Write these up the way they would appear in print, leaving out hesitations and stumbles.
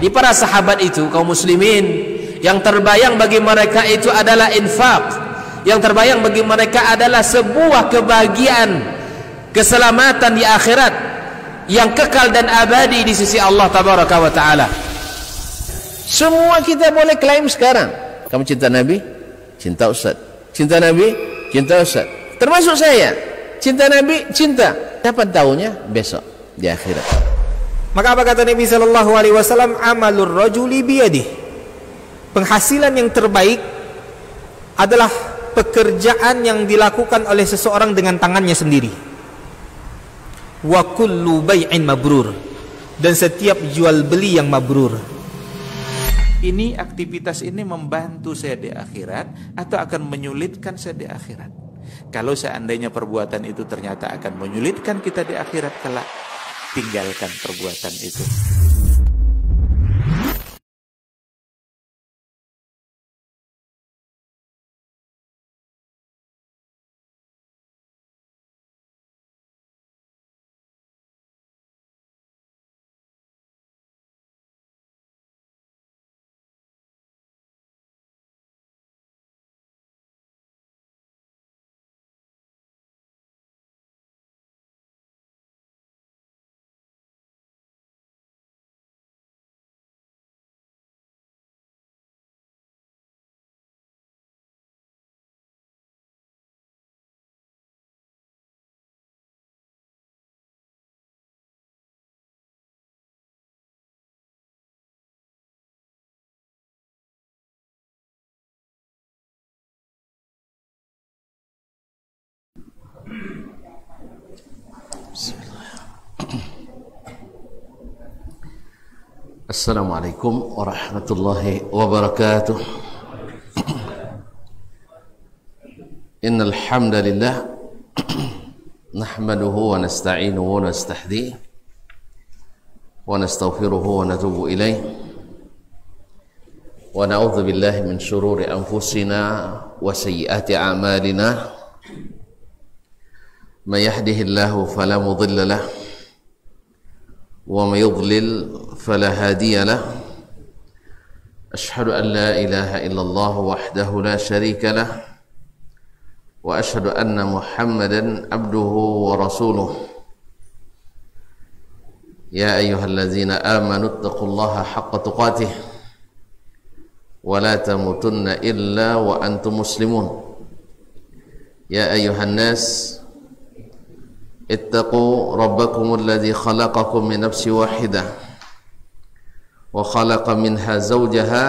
Di para sahabat itu, kaum muslimin, yang terbayang bagi mereka itu adalah infak, yang terbayang bagi mereka adalah sebuah kebahagiaan, keselamatan di akhirat yang kekal dan abadi di sisi Allah tabaraka wa taala. Semua kita boleh klaim sekarang. Kamu cinta Nabi? Cinta Ustaz. Cinta Nabi? Cinta Ustaz. Termasuk saya. Cinta Nabi? Cinta. Dapat tahunya besok di akhirat. Maka apa kata Nabi sallallahu alaihi wasallam? Amalur rajuli biyadihi. Penghasilan yang terbaik adalah pekerjaan yang dilakukan oleh seseorang dengan tangannya sendiri. Wa kullu bai'in mabrur. Dan setiap jual beli yang mabrur. Ini aktivitas ini membantu saya di akhirat atau akan menyulitkan saya di akhirat? Kalau seandainya perbuatan itu ternyata akan menyulitkan kita di akhirat kelak, tinggalkan perbuatan itu. Assalamualaikum warahmatullahi wabarakatuh. Innal hamdalillah nahmaduhu wa nasta'inuhu wa nastahdihi wa nastaghfiruhu wa natubu ilayh wa na'udzu billahi min shururi anfusina wa sayyiati a'malina. May yahdihillahu fala mudilla lahu wa may yudlil fala hadiya lahu. Ashhadu an la ilaha illallah wahdahu la sharika lahu wa ashhadu anna Muhammadan abduhu wa rasuluh. Ya ayyuhallazina amanu ittaqullaha haqqa tuqatih wa la tamutunna illa wa antum muslimun. Ya ayyuhan nas ittaqu rabbakum alladhi khalaqakum min nafsin wahidah wa khalaqa minha zawjaha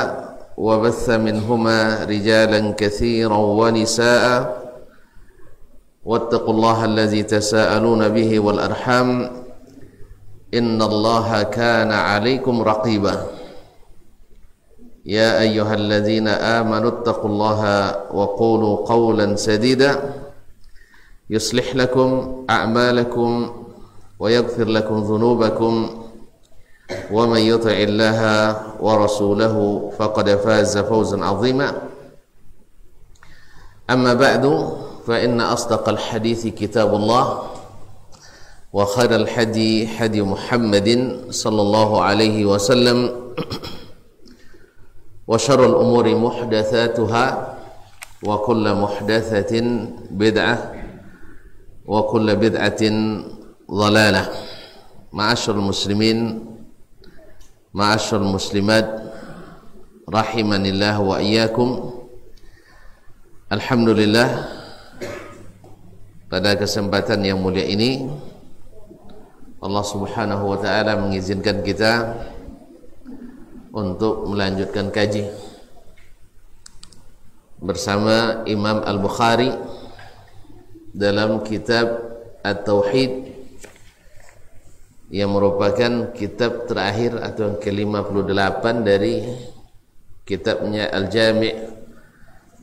wa batha minhuma rijalan katsiran wa nisaa wattaqullaha alladhi tasaaluna bihi wal arham innallaha kana 'alaykum raqiba. Ya ayyuhalladzina amanu ittaqullaha wa qulu qawlan sadida yuslih lakum a'malakum wa yaghfir lakum dhunubakum wa man yuti'illaha wa rasulahu faqad faza fawzan 'azima. Amma ba'du, fa inna asdaqal hadithi kitabullah wa khairal hadi hadi Muhammadin sallallahu alaihi wasallam wa syarrul umuri muhdatsatuha wa kullu muhdatsatin bid'ah wa kullu bid'atin dhalalah. Ma'asyiral muslimin, ma'asyiral muslimat, rahimanillah wa iyyakum. Alhamdulillah, pada kesempatan yang mulia ini Allah Subhanahu wa taala mengizinkan kita untuk melanjutkan kaji bersama Imam Al-Bukhari dalam kitab At-Tauhid yang merupakan kitab terakhir atau yang ke-58 dari kitabnya Al-Jami'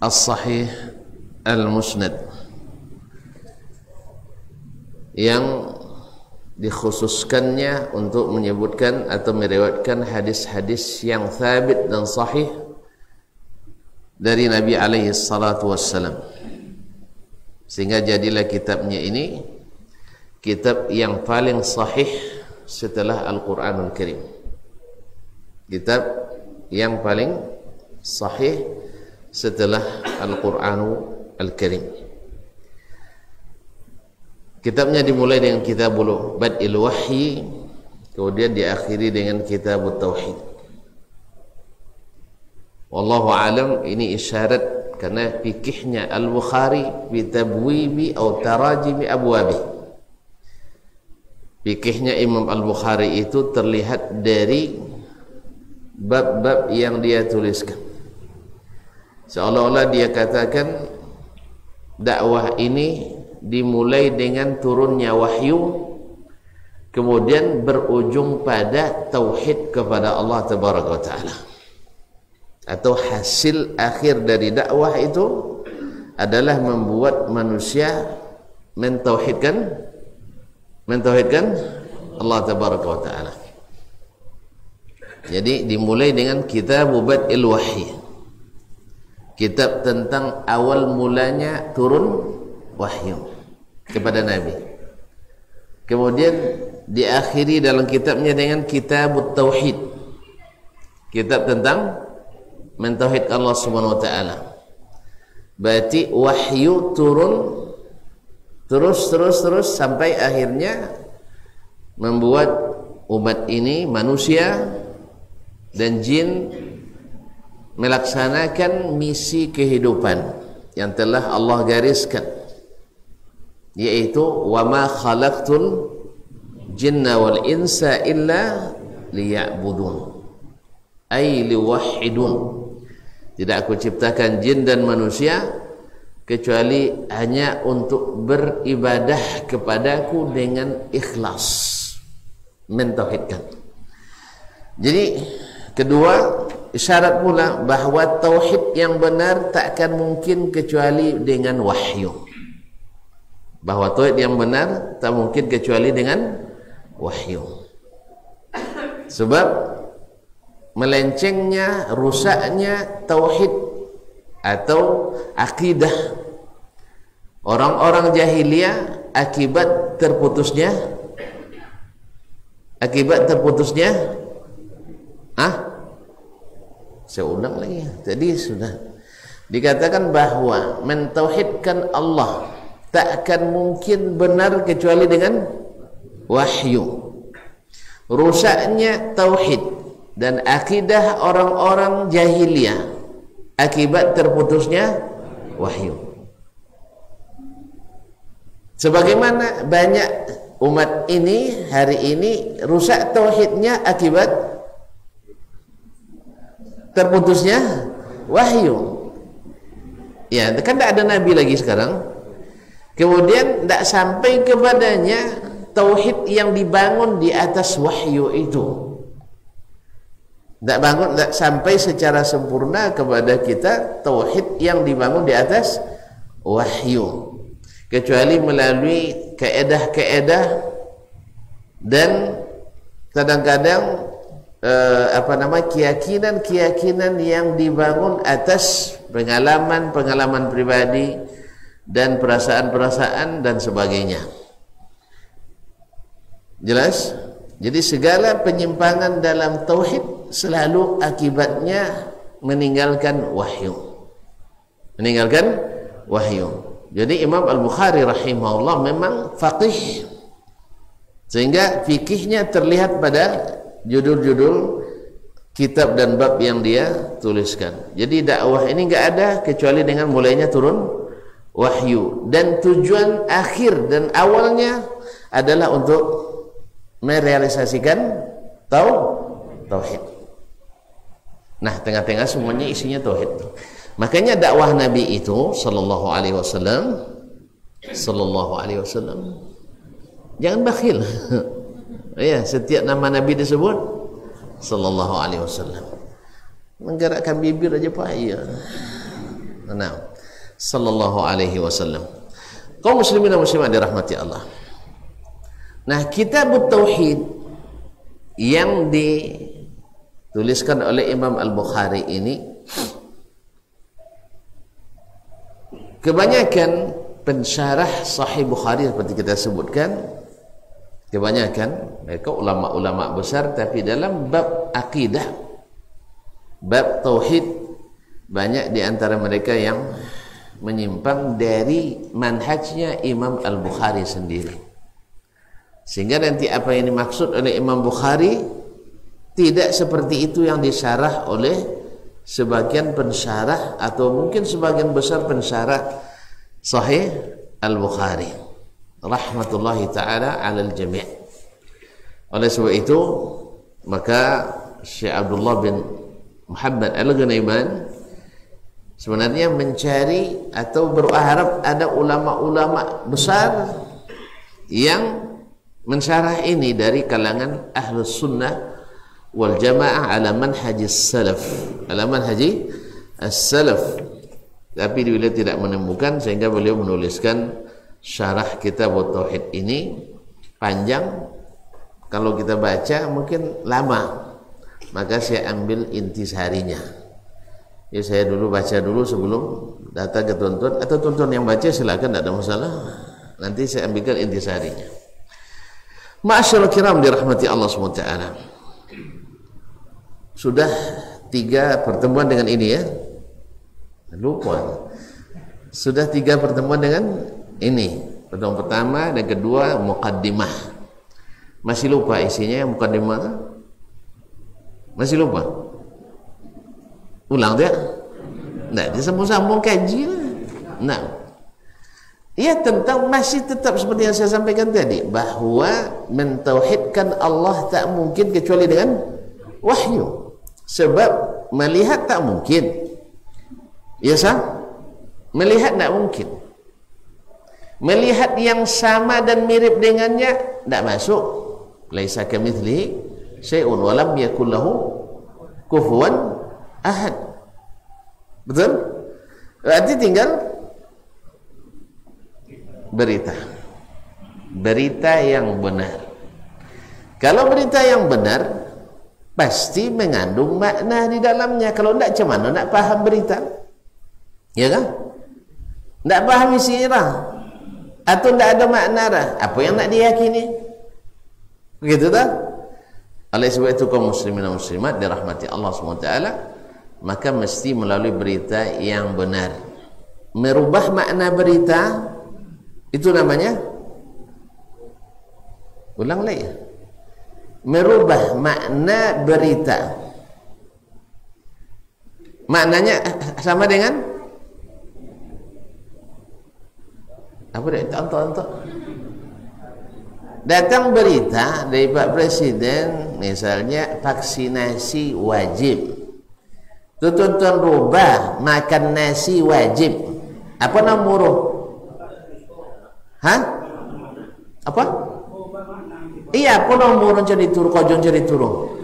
As-Sahih Al-Musnad, yang dikhususkannya untuk menyebutkan atau meriwayatkan hadis-hadis yang thabit dan sahih dari Nabi alaihi salatu wassalam. Sehingga jadilah kitabnya ini kitab yang paling sahih setelah Al-Quranul Karim. kitab yang paling sahih setelah Al-Qur'anul Al-Karim. Kitabnya dimulai dengan Kitabul Bad'il Wahyi, kemudian diakhiri dengan Kitabut Tauhid. Wallahu alam, ini isyarat karena fikihnya Al-Bukhari bi tabwibi atau tarajimi abwabi. Fikihnya Imam Al-Bukhari itu terlihat dari bab-bab yang dia tuliskan. Seolah-olah dia katakan dakwah ini dimulai dengan turunnya wahyu, kemudian berujung pada tauhid kepada Allah Tabaraka wa Ta'ala. Atau hasil akhir dari dakwah itu adalah membuat manusia mentauhidkan Allah Tabaraka wa Ta'ala. Jadi dimulai dengan Kitab Bad'il Wahyi, kitab tentang awal mulanya turun wahyu kepada Nabi. Kemudian diakhiri dalam kitabnya dengan Kitabut Tauhid, kitab tentang mentauhid Allah Subhanahu wa Ta'ala. Berarti wahyu turun terus sampai akhirnya membuat umat ini, manusia dan jin, melaksanakan misi kehidupan yang telah Allah gariskan, yaitu wa ma khalaqtul jinna wal insa illa liya'budun ay liwahidun. Tidak aku ciptakan jin dan manusia kecuali hanya untuk beribadah kepadaku dengan ikhlas, mentauhidkan. Jadi kedua, isyarat pula bahawa tauhid yang benar takkan mungkin kecuali dengan wahyu. Bahawa tauhid yang benar tak mungkin kecuali dengan wahyu. Sebab melencengnya, rusaknya tauhid atau akidah orang-orang jahiliyah akibat terputusnya saya ulang lagi. Jadi sudah dikatakan bahawa mentauhidkan Allah tak akan mungkin benar kecuali dengan wahyu. Rusaknya tauhid dan akidah orang-orang jahiliyah akibat terputusnya wahyu. Sebagaimana banyak umat ini hari ini rusak tauhidnya akibat terputusnya wahyu. Ya, kan tak ada nabi lagi sekarang. Kemudian tak sampai kepadanya tauhid yang dibangun di atas wahyu itu. Tak sampai secara sempurna kepada kita tauhid yang dibangun di atas wahyu, kecuali melalui kaedah-kaedah dan kadang-kadang keyakinan yang dibangun atas pengalaman pribadi dan perasaan-perasaan dan sebagainya. Jelas? Jadi segala penyimpangan dalam tauhid selalu akibatnya meninggalkan wahyu. Jadi Imam Al-Bukhari rahimahullah memang faqih, sehingga fikihnya terlihat pada judul-judul kitab dan bab yang dia tuliskan. Jadi dakwah ini enggak ada kecuali dengan mulainya turun wahyu, dan tujuan akhir dan awalnya adalah untuk merealisasikan tauhid. Nah, tengah-tengah semuanya isinya tauhid. Makanya dakwah Nabi itu sallallahu alaihi wasallam jangan bakhil. Ya, setiap nama Nabi disebut sallallahu alaihi wasallam. Menggerakkan bibir aja payah. Nah, sallallahu alaihi wasallam. Kaum muslimin dan muslimat dirahmati Allah. Nah, Kitabut Tauhid yang dituliskan oleh Imam Al-Bukhari ini, kebanyakan pensyarah Sahih Bukhari seperti kita sebutkan, kebanyakan mereka ulama-ulama besar, tapi dalam bab akidah bab tauhid, banyak di antara mereka yang menyimpang dari manhajnya Imam Al-Bukhari sendiri. Sehingga nanti apa yang dimaksud oleh Imam Bukhari tidak seperti itu yang disyarah oleh sebagian pensyarah atau mungkin sebagian besar pensyarah Sahih Al-Bukhari rahmatullahi ta'ala alal jami'. Oleh sebab itu maka Syekh Abdullah bin Muhammad Al-Ghunaiman sebenarnya mencari atau berharap ada ulama-ulama besar yang mensyarah ini dari kalangan Ahlus Sunnah wal Jamaah ala manhajis salaf, ala manhaji as-salaf. Tapi beliau tidak menemukan, sehingga beliau menuliskan syarah kitab tauhid ini panjang. Kalau kita baca mungkin lama, maka saya ambil intisarinya. Ya, saya dulu baca dulu sebelum datang ke tuntun, atau tuntun yang baca silakan, tidak ada masalah. Nanti saya ambilkan intisarinya. Ma'asyiral kiram dirahmati Allah SWT. Sudah 3 pertemuan dengan ini ya. Lupa. Sudah 3 pertemuan dengan ini. Pertemuan pertama dan kedua muqaddimah. Masih lupa isinya muqaddimah? Masih lupa? Ulang dia? Nah, dia sambung-sambung kaji lah. Nah, ia tentang masih tetap seperti yang saya sampaikan tadi, bahwa mentauhidkan Allah tak mungkin kecuali dengan wahyu. Sebab melihat tak mungkin. Ya sah? Melihat tak mungkin. Melihat yang sama dan mirip dengannya tak masuk. Laisa kamitslihi syai'un wa lam yakul lahu kufuwan ahad. Betul? Berarti tinggal berita. Berita yang benar. Kalau berita yang benar pasti mengandung makna di dalamnya. Kalau tidak, macam mana nak paham berita? Ya kan? Tak paham isi irah atau tak ada makna dah, apa yang nak diyakini? Begitu tak? Oleh sebab itu kaum muslimin dan muslimat dirahmati Allah SWT, maka mesti melalui berita yang benar. Merubah makna berita itu namanya, ulang lagi, merubah makna berita. Maknanya sama dengan apa dia? Contoh. Datang berita dari Pak Presiden, misalnya vaksinasi wajib. Tuntun rubah makan nasi wajib. Apa nomor? Hah? Apa? Iya, apa nomor jadi turun, kojon jadi turun.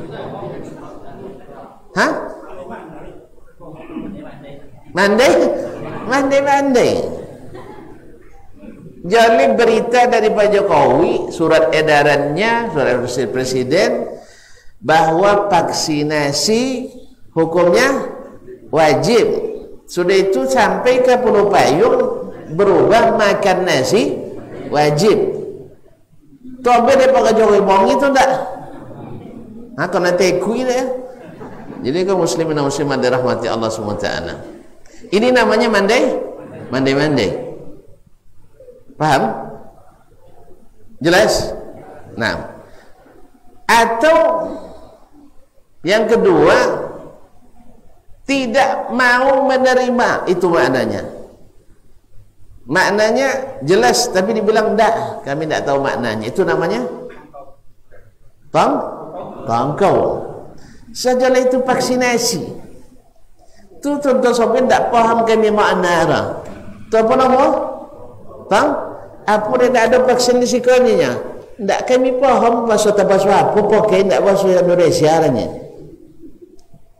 Hah? Mandai. Jadi berita dari Pak Jokowi, surat edarannya, surat Presiden, bahwa vaksinasi hukumnya wajib. Sudah itu sampai ke Pulau Payung, berubah makan nasi wajib. Tobe deh Pak Jokowi bohong itu enggak? Nah, karena tekui deh. Jadi kaum muslimin dan muslimat dirahmati Allah SWT. Ini namanya mandai. Paham? Jelas? Nah, atau yang kedua, tidak mau menerima, itu maknanya. Maknanya jelas tapi dibilang enggak, kami tidak tahu maknanya. Itu namanya tangkau. Sajalah itu vaksinasi. Itu contoh sampai tidak paham kami makna. Itu apa nama? Apa dia tak ada vaksinasi kaninya? Tak kami paham bahasa apa pakai tak bahasa Indonesia ranya.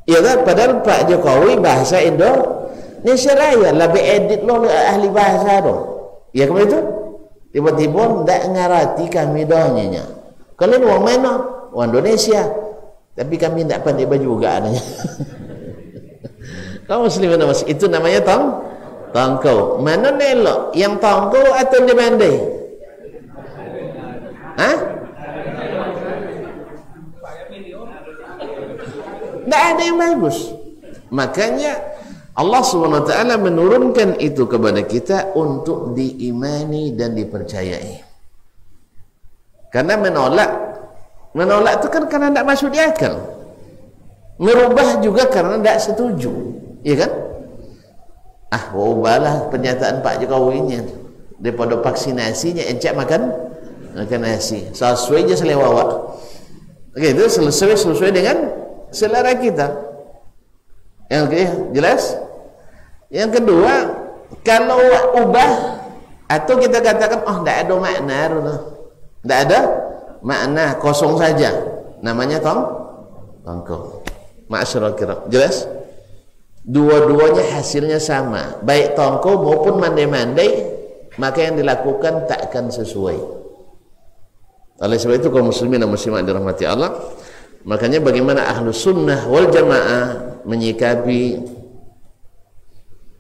Ya kan? Padahal Pak Jokowi bahasa Indonesia Raya lebih edit lo ahli bahasa dong. Ya kemudian itu tiba-tiba tak ngarati kami doanya. Kalian orang mana? Orang Indonesia. Tapi kami tak pandai baju juga adanya. Kaum muslimin itu namanya tangkau. Mana nelok? Yang tangkau atau yang mandai? Hah? Tak ada yang bagus. Makanya Allah SWT menurunkan itu kepada kita untuk diimani dan dipercayai. Karena menolak itu kan karena tidak masuk di akal. Merubah juga karena tidak setuju, ya kan? Ubahlah pernyataan Pak Jokowi ini daripada vaksinasinya encak makan nasi. Sesuai aja selewawak. Oke, itu sesuai dengan selera kita. Yang jelas. Yang kedua, kalau ubah atau kita katakan tidak ada makna, tidak ada makna, kosong saja, namanya tongkol. Ma'asyiral kiram, jelas? Dua-duanya hasilnya sama, baik tongkol maupun mandai-mandai, maka yang dilakukan tak akan sesuai. Oleh sebab itu kaum muslimin dan muslimat dirahmati Allah, makanya bagaimana Ahlus Sunnah wal Jamaah menyikapi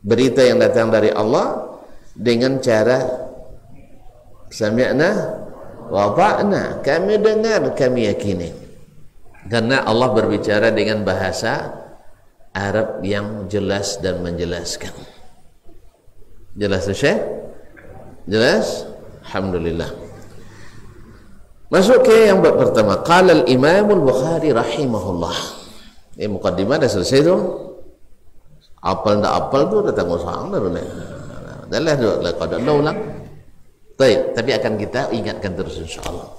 berita yang datang dari Allah dengan cara sami'na wa ta'na, kami dengar, kami yakini. Karena Allah berbicara dengan bahasa Arab yang jelas dan menjelaskan. Jelas Syekh? Jelas? Alhamdulillah. Masuk ke yang pertama. Qala al-Imam al-Bukhari rahimahullah. Ini mukaddimah dah selesai tu. Apal tak apal tu dah tanggung sang dah boleh. Dah lah qad ulang. Baik, tapi akan kita ingatkan terus insyaallah.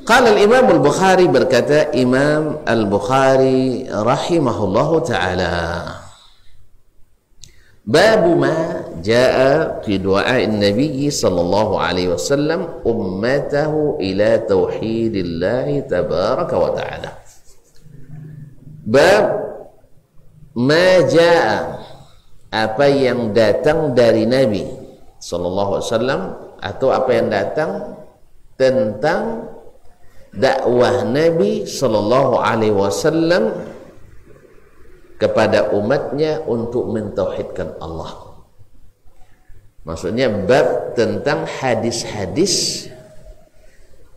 Qala al-Imam al-Bukhari, berkata Imam al-Bukhari rahimahullahu ta'ala, babu ma jaa fi du'a'in Nabi sallallahu alaihi wasallam ummatahu ila tauhidillah tabaraka wa ta'ala. Bab ma jaa, apa yang datang dari Nabi sallallahu alaihi wasallam, atau apa yang datang tentang dakwah Nabi sallallahu alaihi wasallam kepada umatnya untuk mentauhidkan Allah. Maksudnya bab tentang hadis-hadis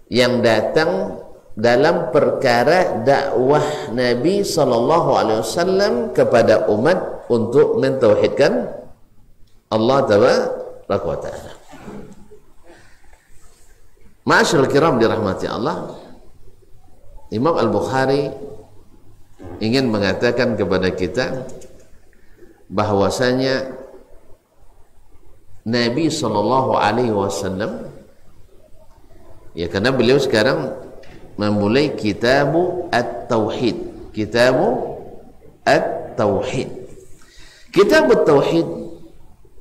yang datang dalam perkara dakwah Nabi sallallahu alaihi wasallam kepada umat untuk mentauhidkan Allah tabaraka wa taala. Ma'asyiral kiram dirahmati Allah, Imam Al-Bukhari ingin mengatakan kepada kita bahwasanya Nabi sallallahu alaihi wasallam, ya, karena beliau sekarang memulai kitabu at-tauhid. Kitabu at-tauhid. Kitab at-tauhid.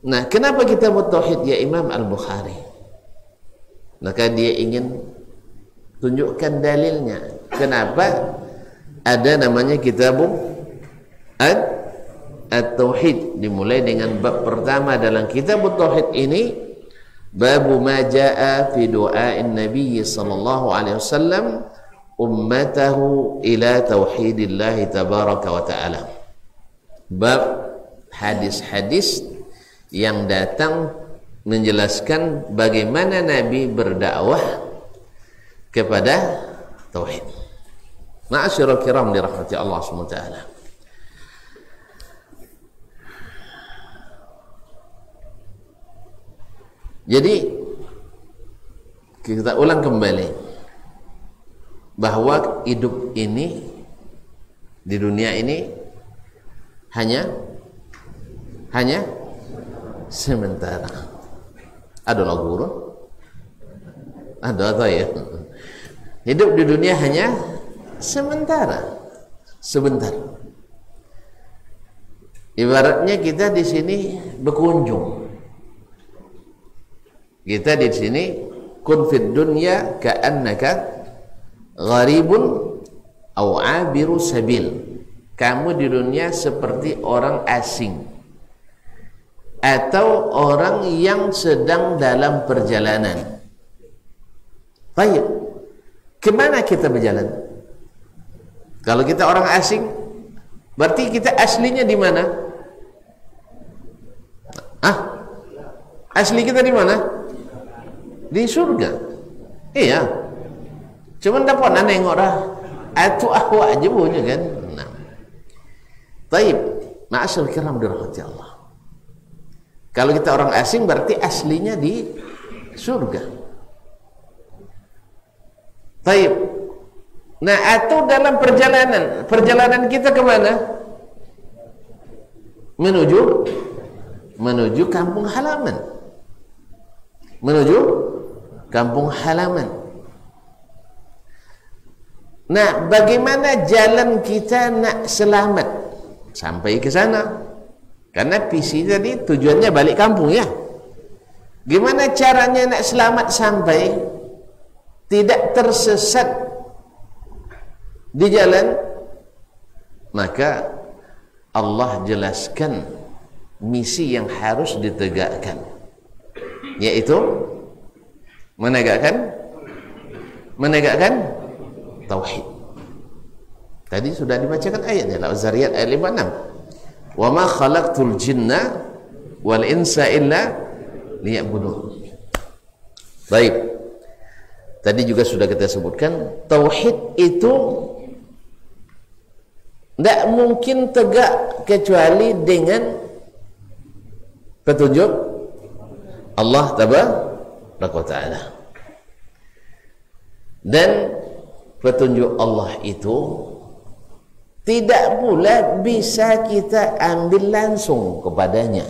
Nah, kenapa kitab at-tauhid ya Imam Al-Bukhari? Maka dia ingin tunjukkan dalilnya. Kenapa ada namanya kitab at-tauhid? Dimulai dengan bab pertama dalam kitab at-tauhid ini, babu ma jaa fi du'a'in Nabi sallallahu alaihi wasallam ummatahu ila tauhidillah tabaraka wa ta'ala. Bab hadis-hadis yang datang menjelaskan bagaimana Nabi berdakwah kepada tauhid. Ma'asyiral kiram dirahmati Allah SWT. Jadi kita ulang kembali bahwa hidup ini di dunia ini hanya sementara. Ada lagu ada atau ya? Hidup di dunia hanya sementara, sebentar. Ibaratnya kita di sini berkunjung. Kita di sini kun fid dunya ka'annaka gharibun aw 'abiru sabil. Kamu di dunia seperti orang asing atau orang yang sedang dalam perjalanan. Baik, kemana kita berjalan? Kalau kita orang asing, berarti kita aslinya di mana? Asli kita di mana? Di surga. Iya. Cuman dapat nengok dah. Atu ahwa aja punya kan. Nah. Baik. Ma'asyal kiram dirahmati Allah. Kalau kita orang asing berarti aslinya di surga. Baik. Nah, atau dalam perjalanan kita kemana? Menuju kampung halaman. Menuju kampung halaman. Nah, bagaimana jalan kita nak selamat sampai ke sana? Karena visi tadi tujuannya balik kampung ya. Gimana caranya nak selamat sampai tidak tersesat di jalan? Maka Allah jelaskan misi yang harus ditegakkan, yaitu menegakkan tauhid. Tadi sudah dibacakan ayatnya, Al-Zariyat ayat 56. Wa ma khalaqtul jinna wal insa illa liya'budun. Baik. Tadi juga sudah kita sebutkan, tauhid itu tidak mungkin tegak kecuali dengan petunjuk Allah Tabaraka wa Ta'ala. Dan petunjuk Allah itu tidak pula bisa kita ambil langsung kepadanya.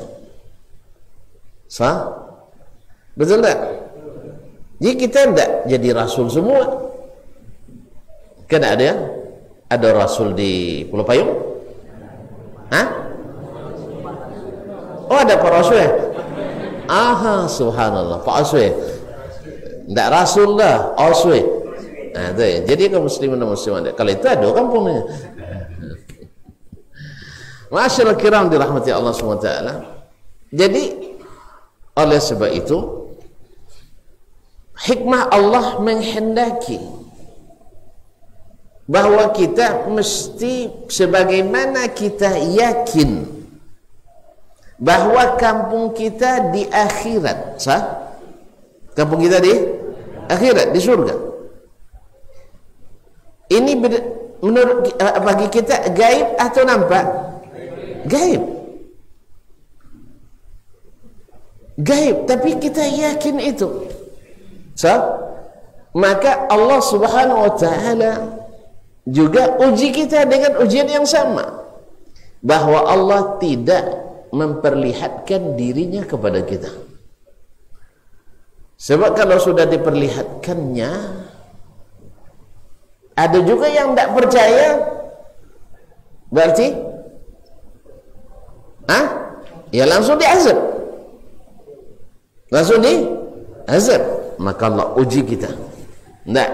Sah? Betul tak? Jadi kita tidak jadi rasul semua. Kan ada rasul di Pulau Payung? Hah? Oh, ada Pak Rasul ya? Aha, subhanallah, Pak Rasul. Tidak rasul dah, Rasul. Nah, itu ya. Jadi kaum muslimin dan muslimat, kalau itu ada kampungnya. Masyaallah kiram dirahmati Allah SWT. Jadi oleh sebab itu hikmah Allah menghendaki bahwa kita mesti, sebagaimana kita yakin bahwa kampung kita di akhirat, sah? Kampung kita di akhirat, di surga. Ini menurut bagi kita gaib atau nampak? Gaib, tapi kita yakin itu. So, maka Allah Subhanahu wa Ta'ala juga uji kita dengan ujian yang sama, bahwa Allah tidak memperlihatkan dirinya kepada kita. Sebab kalau sudah diperlihatkannya, ada juga yang tidak percaya, berarti ya langsung diazab. Maka Allah uji kita. Tidak,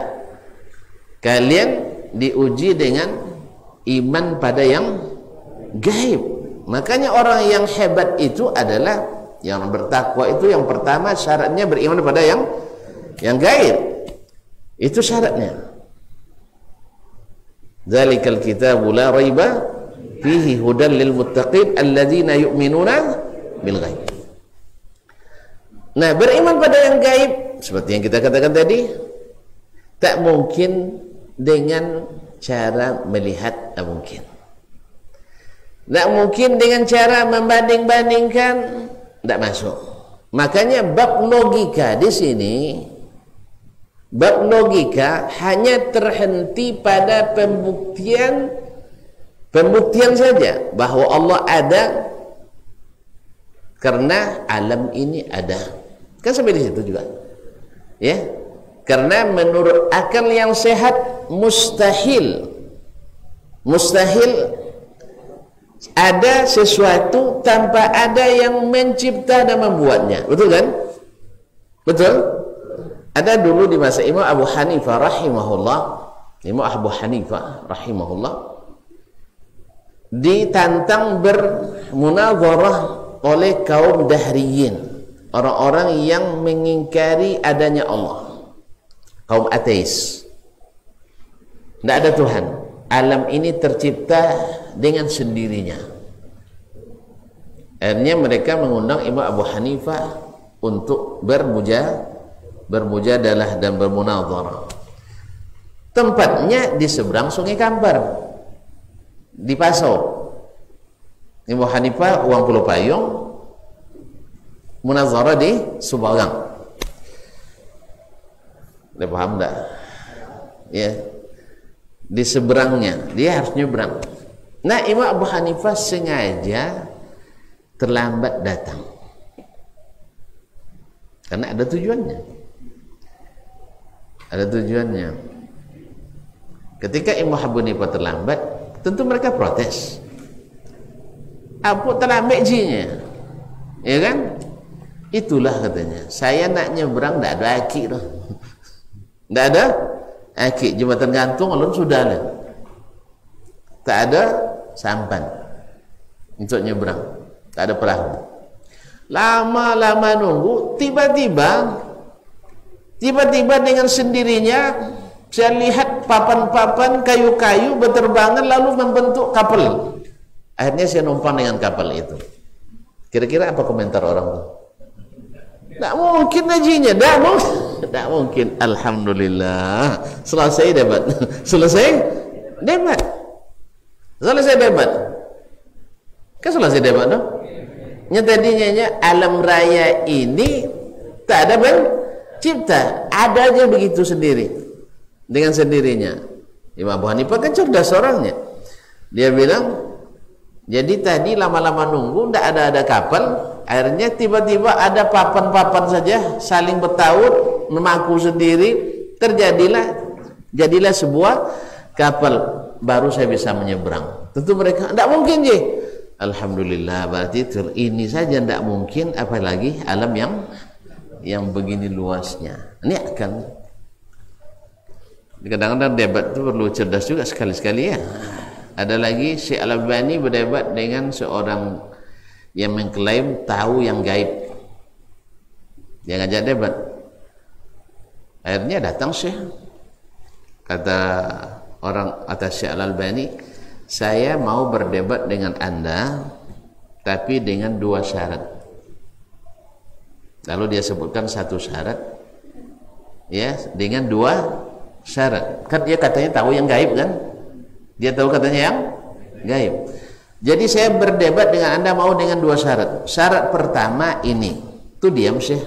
kalian diuji dengan iman pada yang gaib. Makanya orang yang hebat itu adalah yang bertakwa. Itu yang pertama syaratnya beriman pada yang gaib. Itu syaratnya. Dzalikal kitabu la raiba fihi hudan lil muttaqin alladzina yu'minuna bil ghaib. Nah, beriman pada yang gaib seperti yang kita katakan tadi, tak mungkin dengan cara melihat, tak mungkin. Tak mungkin dengan cara membanding-bandingkan, tak masuk. Makanya bab logika di sini, bab logika hanya terhenti pada pembuktian saja bahwa Allah ada karena alam ini ada. Kan sampai di situ juga. Ya. Karena menurut akal yang sehat mustahil ada sesuatu tanpa ada yang mencipta dan membuatnya. Betul kan? Betul? Ada dulu di masa Imam Abu Hanifah rahimahullah ditantang bermunazarah oleh kaum dahriyin, orang-orang yang mengingkari adanya Allah, kaum ateis. Tidak ada Tuhan, alam ini tercipta dengan sendirinya. Akhirnya mereka mengundang Imam Abu Hanifah untuk bermujadalah dan bermunazarah. Tempatnya di seberang Sungai Kampar, di Pasau. Imam Hanifah uang Pulau Payung, munazarah di Subang. Dia paham enggak? Ya. Di seberangnya, dia harus nyebrang. Nah, Imam Abu Hanifah sengaja terlambat datang. Karena ada tujuannya. Ada tujuannya. Ketika Imam Abu Hanifah terlambat, tentu mereka protes. Apa terlambat jinya? Ya kan? Itulah katanya. Saya nak nyebrang, tak ada aki dah. Tak ada aki. Jembatan gantung alun sudah lah. Tak ada sampan untuk nyebrang. Tak ada perahu. Lama-lama nunggu, tiba-tiba dengan sendirinya saya lihat papan-papan kayu-kayu berterbangan lalu membentuk kapal. Akhirnya saya numpang dengan kapal itu. Kira-kira apa komentar orang itu? Tak mungkin hajinya, tak mungkin. Alhamdulillah, selesai debat. Selesai debat. Kan selesai debat, no? Yang tadinya alam raya ini tak ada pencipta, ada aja begitu sendiri, dengan sendirinya. Imam Abu Hanifah kan cerdas orangnya. Dia bilang, jadi tadi lama-lama nunggu, tidak ada kapal. Akhirnya tiba-tiba ada papan-papan saja saling bertaut, memaku sendiri, jadilah sebuah kapal, baru saya bisa menyeberang. Tentu mereka tidak mungkin je. Alhamdulillah, berarti ini saja tidak mungkin, apalagi alam yang begini luasnya. Ini akan kadang-kadang debat itu perlu cerdas juga sekali-sekali ya. Ada lagi Syekh Al-Albani berdebat dengan seorang yang mengklaim tahu yang gaib. Dia ngajak debat. Akhirnya datang Syekh. Kata orang atas Syekh Al-Albani, saya mau berdebat dengan Anda, tapi dengan 2 syarat. Lalu dia sebutkan 1 syarat, ya, dengan 2 syarat. Kan dia katanya tahu yang gaib kan? Dia tahu katanya yang gaib. Jadi saya berdebat dengan Anda mau dengan 2 syarat. Syarat pertama ini, tuh diam Syekh.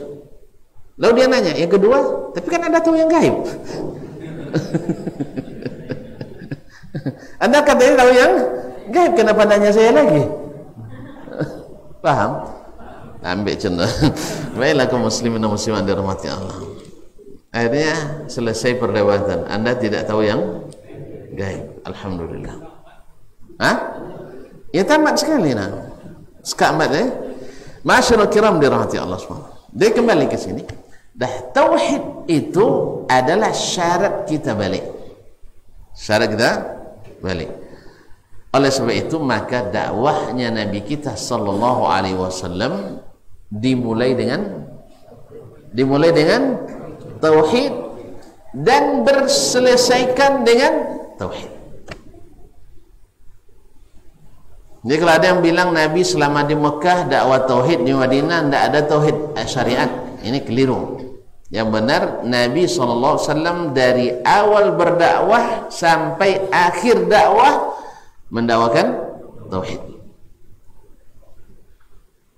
Lalu dia nanya, yang kedua, tapi kan Anda tahu yang gaib. Anda katanya tahu yang gaib, kenapa nanya saya lagi? Paham? Ambil contoh. Baiklah kaum muslimin dan muslimat dirahmati Allah. Akhirnya selesai perdebatan. Anda tidak tahu yang gaib. Alhamdulillah. Hah? Ya tamat sekali nah. Sekamat Masyaallah kiram dirahmati Allah SWT. Dia kembali ke sini. Dah tauhid itu adalah syarat kita balik. Syarat kita balik. Oleh sebab itu maka dakwahnya Nabi kita sallallahu alaihi wasallam dimulai dengan tauhid dan berselesaikan dengan tauhid. Jadi kalau ada yang bilang Nabi selama di Mekah dakwah tauhid, di Madinah tidak ada tauhid syariat, ini keliru. Yang benar Nabi SAW dari awal berdakwah sampai akhir dakwah mendakwakan tauhid.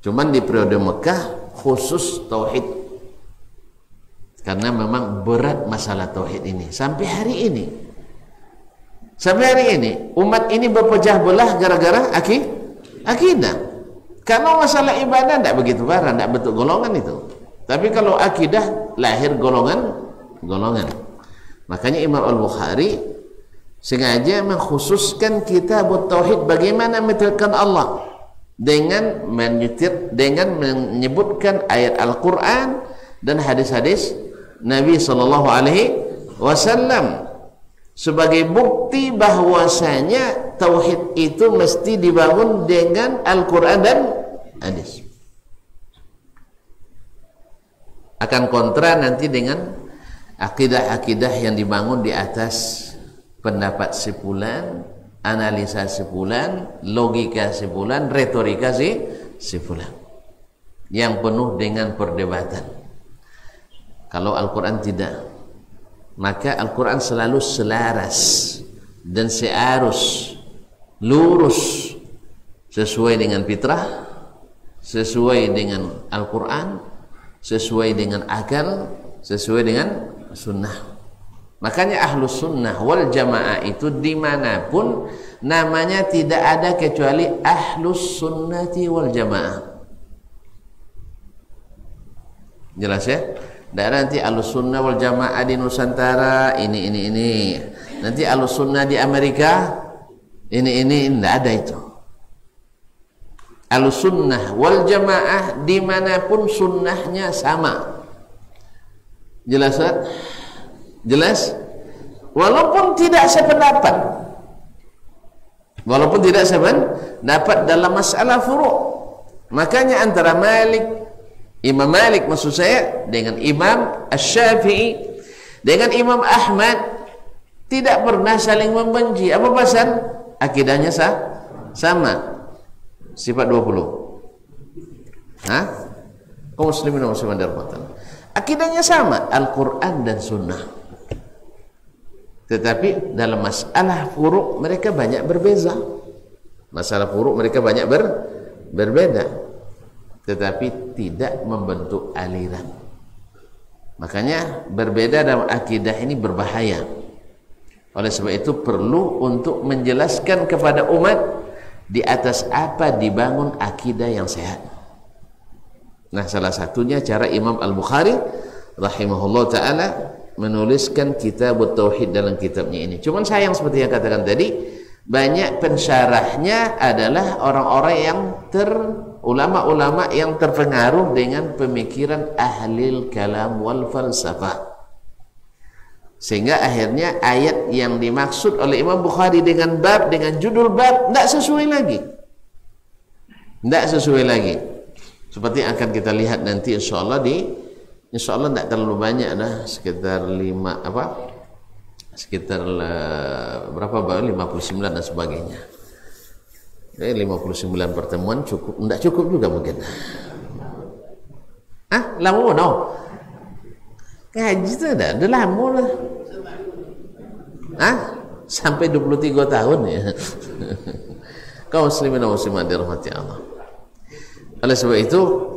Cuman di periode Mekah khusus tauhid, karena memang berat masalah tauhid ini sampai hari ini. Sampai hari ini umat ini berpecah belah gara-gara akidah. Kalau masalah ibadah tidak begitu parah, tidak bentuk golongan itu. Tapi kalau akidah lahir golongan. Makanya Imam Al-Bukhari sengaja mengkhususkan kitab tauhid, bagaimana mentauhidkan Allah dengan menyebutkan ayat Al-Quran dan hadis-hadis Nabi sallallahu alaihi wasallam sebagai bukti bahwasanya tauhid itu mesti dibangun dengan Al-Quran dan hadis. Akan kontra nanti dengan akidah-akidah yang dibangun di atas pendapat sepulan, analisa sepulan, logika sepulan, retorika sepulan yang penuh dengan perdebatan. Kalau Al-Quran tidak, maka Al-Quran selalu selaras dan searus, lurus sesuai dengan fitrah, sesuai dengan Al-Quran, sesuai dengan akal, sesuai dengan sunnah. Makanya ahlus sunnah wal jamaah itu dimanapun namanya tidak ada kecuali ahlus sunnati wal jamaah. Jelas ya? Dan nanti ahlus sunnah wal jamaah di Nusantara ini. Nanti ahlus sunnah di Amerika ini tidak ada itu. Ahlus sunnah wal jamaah dimanapun sunnahnya sama. Jelas kan? Jelas? Walaupun tidak sependapat, dapat dalam masalah furu'. Makanya antara Imam Malik maksud saya dengan Imam Asy-Syafi'i dengan Imam Ahmad tidak pernah saling membenci. Apa pasal? Akidahnya sama. Sifat 20. Hah? Kaum muslimin dan muslimat dirahmati. Akidahnya sama, Al-Qur'an dan Sunnah. Tetapi dalam masalah furu' mereka banyak berbeza. Masalah furu' mereka banyak berbeda. Tetapi tidak membentuk aliran. Makanya berbeda dalam akidah ini berbahaya. Oleh sebab itu perlu untuk menjelaskan kepada umat di atas apa dibangun akidah yang sehat. Nah, salah satunya cara Imam Al-Bukhari rahimahullah ta'ala menuliskan kitab tauhid dalam kitabnya ini. Cuman sayang seperti yang katakan tadi, banyak pensyarahnya adalah orang-orang yang ulama-ulama yang terpengaruh dengan pemikiran ahlil kalam wal falsafah, sehingga akhirnya ayat yang dimaksud oleh Imam Bukhari dengan judul bab tidak sesuai lagi seperti yang akan kita lihat nanti insyaallah tidak terlalu banyak sekitar 59 dan sebagainya. 59 pertemuan cukup, tidak cukup juga mungkin. Lama no. Kaji itu ada lama lah. Sampai 23 tahun ya. Kaum muslimin dan muslimat dirahmati Allah. Oleh sebab itu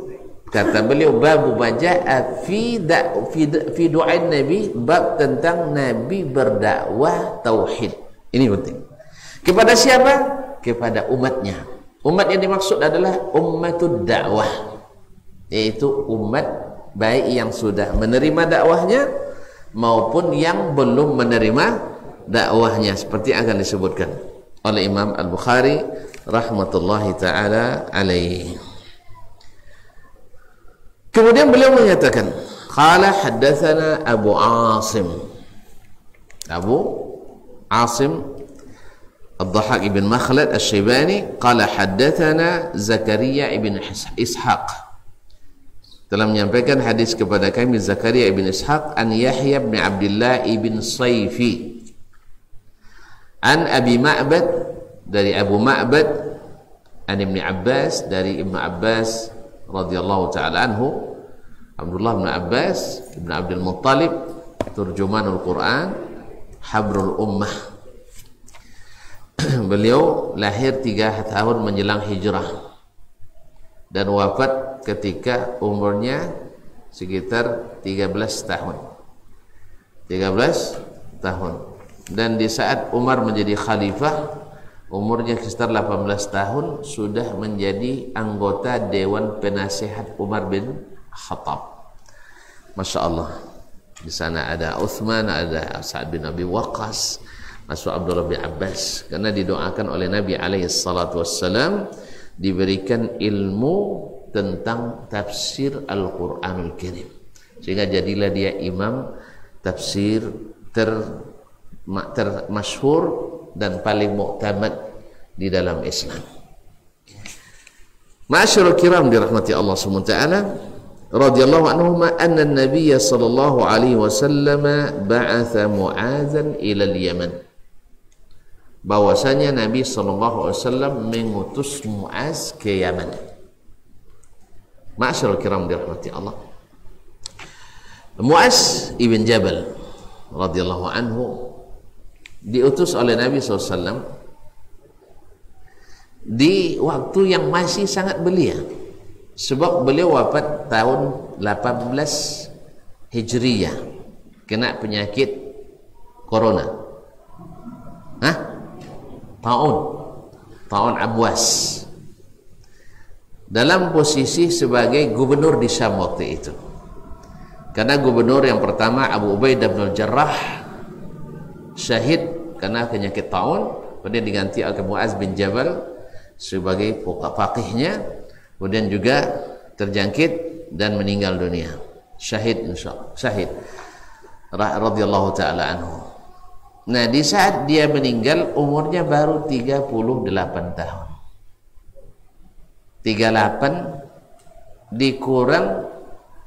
kata beliau babu baja'a fi du'ain Nabi, bab tentang Nabi berdakwah tauhid. Ini penting. Kepada siapa? Kepada umatnya. Umat yang dimaksud adalah ummatud dakwah, yaitu umat baik yang sudah menerima dakwahnya maupun yang belum menerima dakwahnya, seperti yang akan disebutkan oleh Imam Al-Bukhari rahmatullahi ta'ala alaihi. Kemudian beliau menyatakan, qala haddatsana Abu Asim Ad-Dhahhak ibn Makhlad Asy-Syaibani qala haddatsana Zakaria ibn Ishaq, telah menyampaikan hadis kepada kami Zakaria ibn Ishaq an Yahya ibn Abdullah ibn Sayfi an Abi Ma'bad, dari Abu Ma'bad, an Ibn Abbas, dari Ibn Abbas radhiyallahu ta'ala anhu, Abdullah bin Abbas ibn Abdul Muttalib, turjumanul Quran, habrul ummah. Beliau lahir 3 tahun menjelang hijrah dan wafat ketika umurnya sekitar 13 tahun. Dan di saat Umar menjadi khalifah, umurnya sekitar 18 tahun, sudah menjadi anggota Dewan Penasihat Umar bin Khattab. Masya Allah. Di sana ada Uthman, ada Sa'ad bin Abi Waqqas, masuk Abdullah bin Abbas, karena didoakan oleh Nabi alaihi salatu wassalam diberikan ilmu tentang tafsir Al-Quranul Karim, sehingga jadilah dia imam tafsir termasyhur dan paling muktamad di dalam Islam. Ma'asyiral kiram dirahmati Allah Subhanahu wa taala, radhiyallahu anhuma anna an-nabiy sallallahu alaihi wasallam ba'atha Mu'adzan ila al-Yaman, bahwasanya Nabi sallallahu alaihi wasallam mengutus Mu'adz ke Yaman. Ma'asyiral kiram dirahmati Allah, Mu'adz ibn Jabal radhiyallahu anhu diutus oleh Nabi SAW di waktu yang masih sangat belia, sebab beliau wafat tahun 18 Hijriyah kena penyakit corona. Taun Abwas, dalam posisi sebagai gubernur di Syam waktu itu. Karena gubernur yang pertama Abu Ubaidah bin Jarrah syahid karena penyakit taun, kemudian diganti oleh Muaz bin Jabal sebagai faqihnya, kemudian juga terjangkit dan meninggal dunia. Syahid insyaallah, syahid radhiyallahu taala anhu. Nah, di saat dia meninggal umurnya baru 38 tahun. 38 dikurang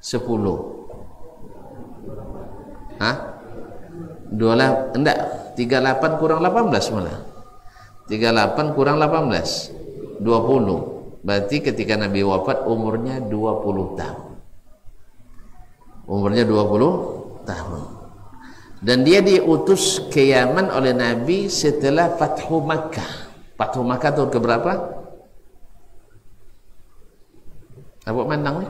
10. 38 kurang 18 malah. 38 kurang 18 20. Berarti ketika Nabi wafat umurnya 20 tahun. Umurnya 20 tahun. Dan dia diutus ke Yaman oleh Nabi setelah Fathu Makkah. Fathu Makkah tahun keberapa? Apa mandang ni?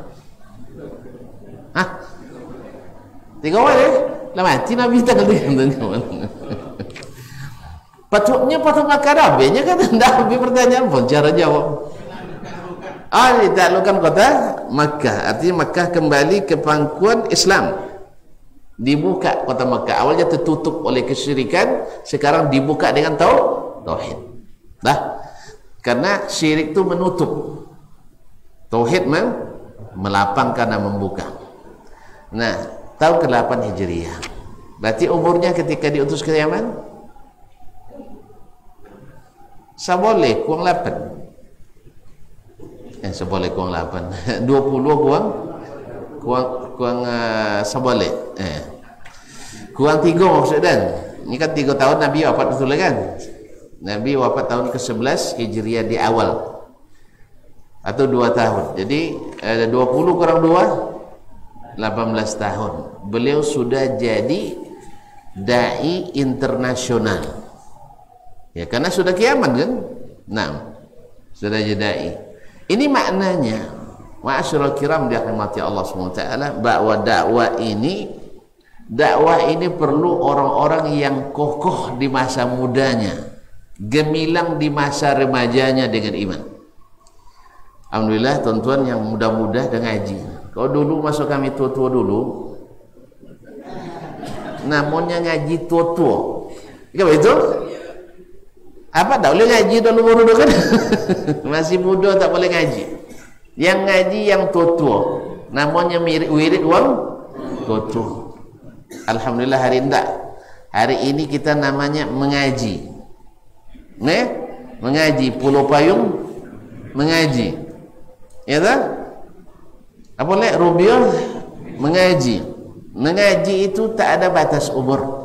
3 awal ya? Lah mati Nabi tanggal 3. Patutnya Fathu Makkah Rabinya kan Nabi pertanyaan pun cara jawab. Ditaklukkan kota Makkah, artinya Makkah kembali ke pangkuan Islam. Dibuka kota Makkah, awalnya tertutup oleh kesyirikan, sekarang dibuka dengan tauhid. Karena syirik itu menutup, tauhid melapangkan dan membuka. Nah, tahun ke-8 Hijriah. Berarti umurnya ketika diutus ke Yaman saboleh kurang 8. Saboleh kurang 8. 20 kurang saboleh. Kurang 3 maksudnya. Ini kan 3 tahun Nabi wafat betul kan? Nabi wafat tahun ke-11 Hijriah di awal. Atau 2 tahun. Jadi 20 kurang 2 18 tahun. Beliau sudah jadi dai internasional. Ya, karena sudah kiamat kan? Sudah jadi dai. Ini maknanya, ma'asyiral kiram dirahmati Allah SWT, bahwa dakwah ini perlu orang-orang yang kokoh di masa mudanya, gemilang di masa remajanya dengan iman. Alhamdulillah tuan-tuan yang muda-muda dan ngaji. Kalau dulu masuk kami tua-tua dulu, namanya ngaji tua-tua. Iya betul? Apa tak boleh ngaji dulu kan? Masih muda tak boleh ngaji. Yang ngaji yang tua-tua, namanya wirid wang tua-tua. Alhamdulillah hari ini hari ini kita namanya mengaji. Mengaji Pulau Payung mengaji. Ya tak? Apa boleh Rubio mengaji. Mengaji itu tak ada batas umur.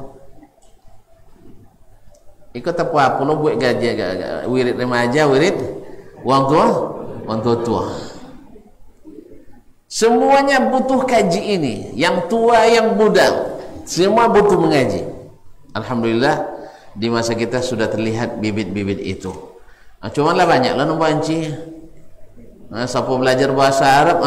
Ikut apa lo buat gaji wirid remaja, wirid wang tua. Semuanya butuh kaji ini, yang tua yang muda, semua butuh mengaji. Alhamdulillah di masa kita sudah terlihat bibit-bibit itu. Cuma lah banyaklah nombor anci. Siapa belajar bahasa Arab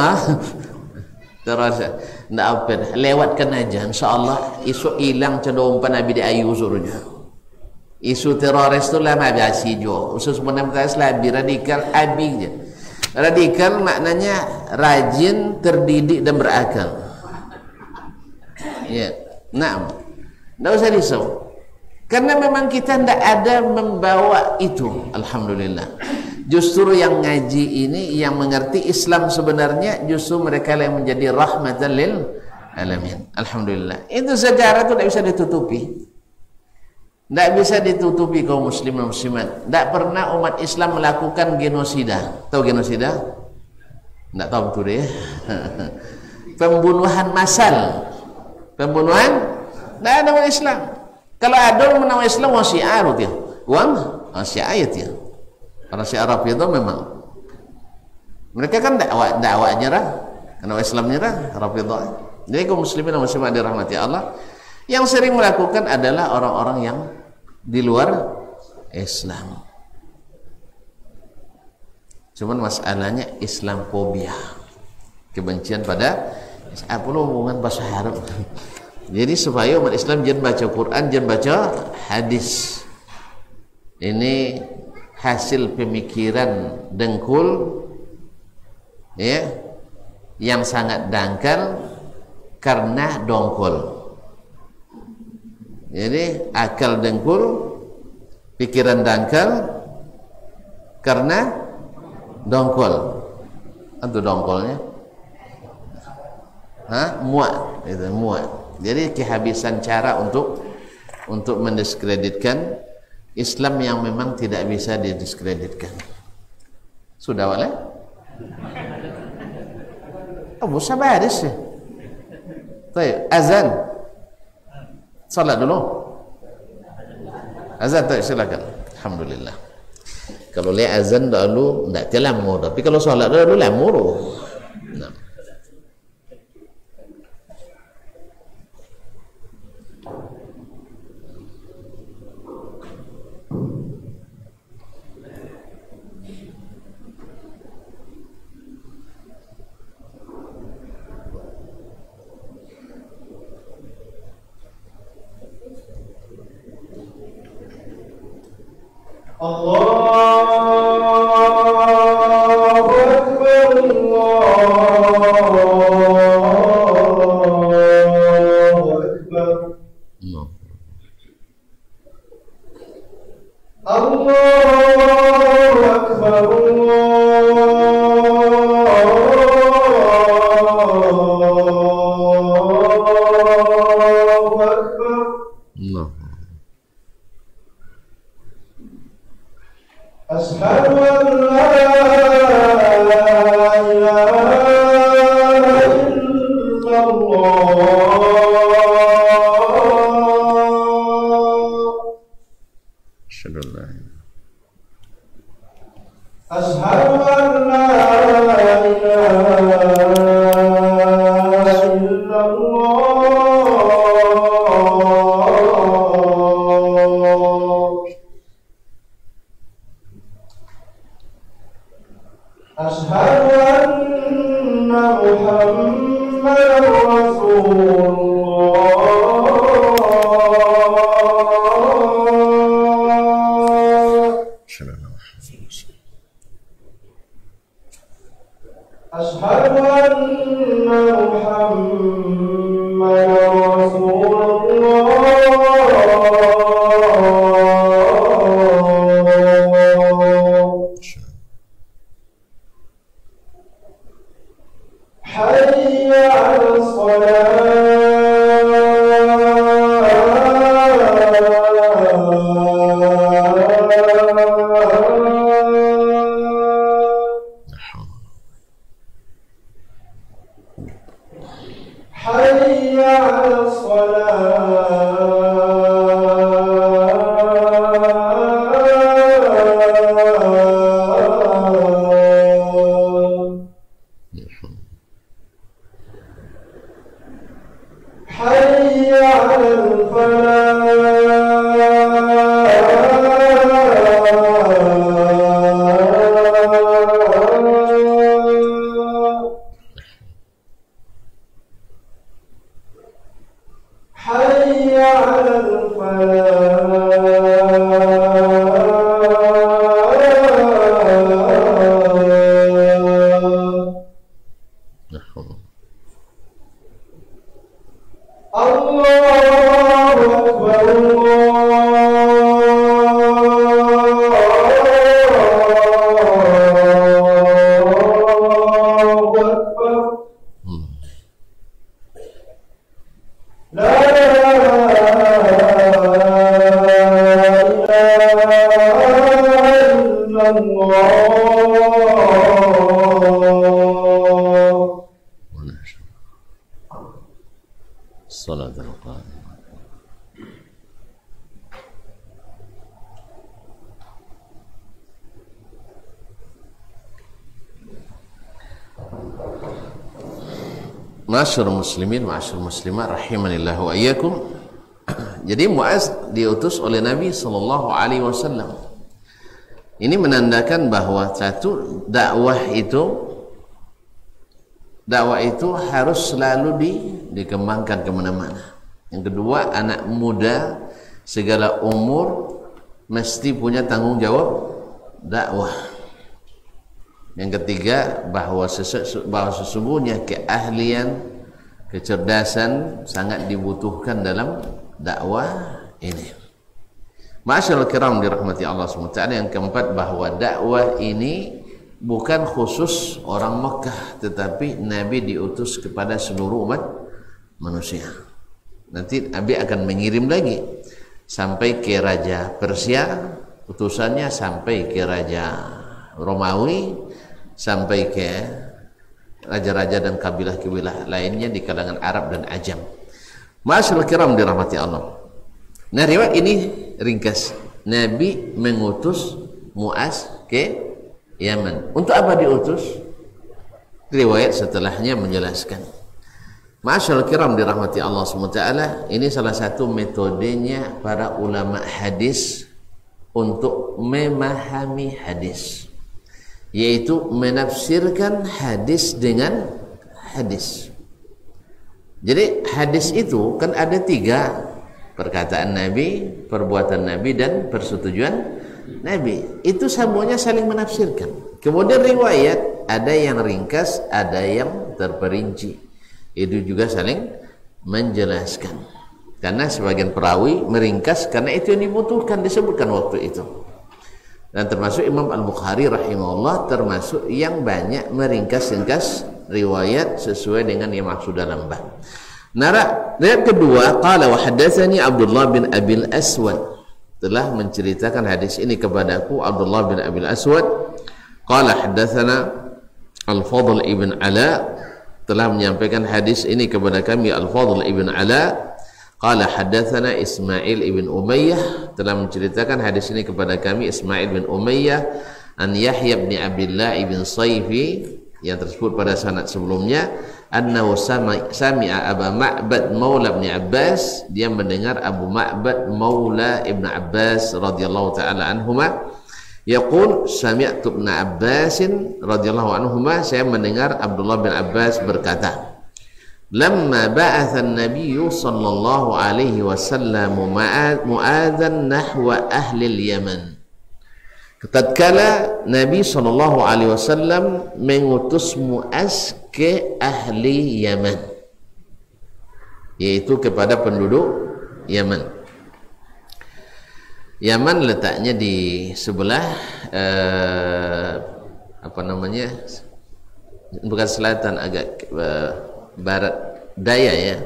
terasa ndak apa lewatkan aja, insyaallah isu hilang cenderung Nabi di ayu suruhnya. Isu teroris itu lama biasa jo. Usus sebenarnya lebih radikal abing je. Radikal maknanya rajin, terdidik dan berakal. Ya, tidak usah risau. Karena memang kita tidak ada membawa itu. Alhamdulillah. Justru yang ngaji ini, yang mengerti Islam sebenarnya, justru mereka yang menjadi rahmatan lil alamin. Alhamdulillah. Itu sejarah itu tidak bisa ditutupi. Tidak bisa ditutupi kaum muslim dan muslimat. Tidak pernah umat Islam melakukan genosida. Tahu genosida? Tidak tahu betul ya. Pembunuhan massal. Pembunuhan? Tidak ada umat Islam. Kalau ada umat Islam wang syiar dia. Wang syiar dia. Para syiar Arab itu memang. Mereka kan dakwah nyerah. Karena Islam nyerah, Rafidah. Jadi kaum muslimin dan muslimat dirahmati Allah, yang sering melakukan adalah orang-orang yang di luar Islam. Cuman masalahnya Islamfobia, kebencian pada apa hubungan bahasa Arab. Jadi supaya umat Islam jangan baca Quran, jangan baca hadis. Ini hasil pemikiran dengkul, ya, yang sangat dangkal karena dongkol. Jadi akal dengkul, pikiran dangkal karena dongkol. Itu dongkolnya, muat, itu muat. Jadi kehabisan cara untuk mendiskreditkan Islam yang memang tidak bisa didiskreditkan. Sudah wala? Oh, sabar sih. Baik, azan. Salat dulu. Azan tak silakan. Alhamdulillah. Kalau lihat azan dulu tidak telamur, tapi kalau salat dulu lamur. Nah. Masyarul muslimin, masyarul muslimat rahimanillah wa iyyakum. Jadi Muaz diutus oleh Nabi sallallahu alaihi wasallam Ini menandakan bahwa satu, dakwah itu harus selalu dikembangkan kemana-mana. Yang kedua, anak muda segala umur mesti punya tanggung jawab dakwah. Yang ketiga, bahwa sesungguhnya keahlian, kecerdasan sangat dibutuhkan dalam dakwah ini. Ma'asyiral kiram dirahmati Allah SWT. Yang keempat, bahwa dakwah ini bukan khusus orang Mekah, tetapi Nabi diutus kepada seluruh umat manusia. Nanti Nabi akan mengirim lagi sampai ke Raja Persia, utusannya sampai ke Raja Romawi, sampai ke raja-raja dan kabilah-kabilah lainnya di kalangan Arab dan Ajam. Ma'asyiral kiram dirahmati Allah. Nah, riwayat ini ringkas. Nabi mengutus Muaz ke Yaman. Untuk apa diutus? Riwayat setelahnya menjelaskan. Ma'asyiral kiram dirahmati Allah SWT, ini salah satu metodenya para ulama hadis untuk memahami hadis, yaitu menafsirkan hadis dengan hadis. Jadi hadis itu kan ada 3: perkataan Nabi, perbuatan Nabi, dan persetujuan Nabi. Itu semuanya saling menafsirkan. Kemudian riwayat ada yang ringkas, ada yang terperinci. Itu juga saling menjelaskan. Karena sebagian perawi meringkas karena itu yang dibutuhkan, disebutkan waktu itu. Dan termasuk Imam Al-Bukhari rahimahullah termasuk yang banyak meringkas-ringkas riwayat sesuai dengan yang maksud dalam bab. Riwayat kedua, qala wa haddatsani Abdullah bin Abil Aswad, telah menceritakan hadis ini kepadaku Abdullah bin Abil Aswad. Qala haddatsana Al-Fadl ibn Ala, telah menyampaikan hadis ini kepada kami Al-Fadl ibn Ala. Qala haddatsana Ismail ibn Umayyah, telah menceritakan hadis ini kepada kami Ismail bin Umayyah an Yahya bin Abdullah ibn Sayfi, yang tersebut pada sanad sebelumnya, annahu sami'a Aba Ma'bad maula Ibn Abbas, dia mendengar Abu Ma'bad maula Ibn Abbas radhiyallahu taala anhuma, yaqul sami'tu Ibn Abbas radhiyallahu anhuma, saya mendengar Abdullah bin Abbas berkata, lamma ba'atha an-nabiy sallallahu alaihi wasallam mu'adzan nahwa ahli al-Yaman, tatkala Nabi SAW mengutus Muaz ke ahli Yaman, yaitu kepada penduduk Yaman. Yaman letaknya di sebelah apa namanya, bukan selatan, agak barat daya ya,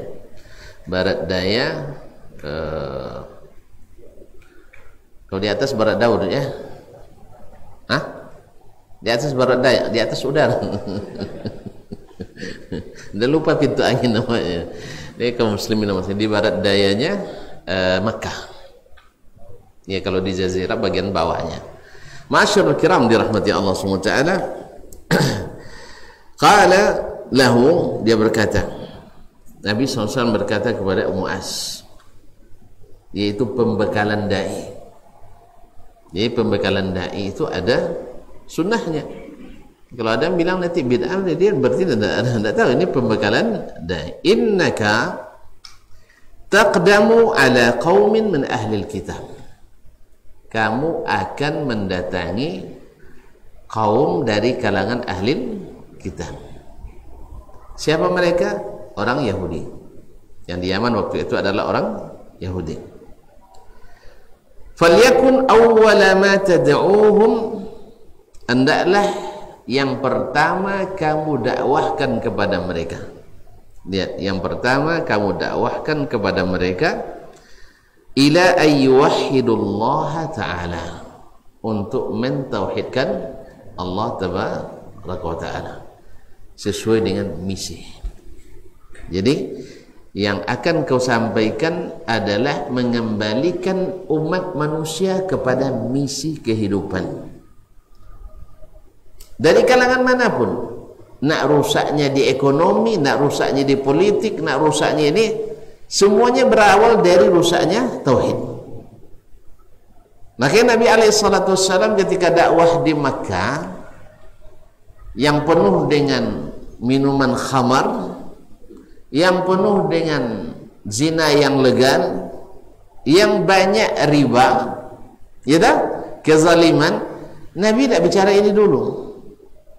barat daya. Kalau di atas barat Daud ya. Hah? Di atas barat daya, di atas udara. Udah lupa pintu angin namanya. Ini kaum muslimin namanya di barat dayanya Makkah. Ya, kalau di Jazirah bagian bawahnya. Ma'asyiral kiram dirahmati Allah SWT. Qala lahu, dia berkata, Nabi SAW berkata kepada Muaz, yaitu pembekalan dai. Jadi pembekalan dai itu ada sunnahnya. Kalau ada yang bilang nanti bid'ah, dia berarti tidak tahu. Ini pembekalan dai. Innaka taqdamu ala qaumin min ahli kitab, kamu akan mendatangi kaum dari kalangan ahli kitab. Siapa mereka? Orang Yahudi. Yang di Yaman waktu itu adalah orang Yahudi. Falyakun awwala ma tad'uuhum, hendaklah yang pertama kamu dakwahkan kepada mereka. Lihat, yang pertama kamu dakwahkan kepada mereka ila ayyuwahhidullaha ta'ala, untuk mentauhidkan Allah tabaraka wa ta'ala sesuai dengan misi. Jadi yang akan kau sampaikan adalah mengembalikan umat manusia kepada misi kehidupan dari kalangan manapun. Nak rusaknya di ekonomi, nak rusaknya di politik, nak rusaknya ini, semuanya berawal dari rusaknya tauhid. Makanya Nabi SAW ketika dakwah di Makkah yang penuh dengan minuman khamar, yang penuh dengan zina yang legal, yang banyak riba, ya dah, kezaliman, Nabi tidak bicara ini dulu.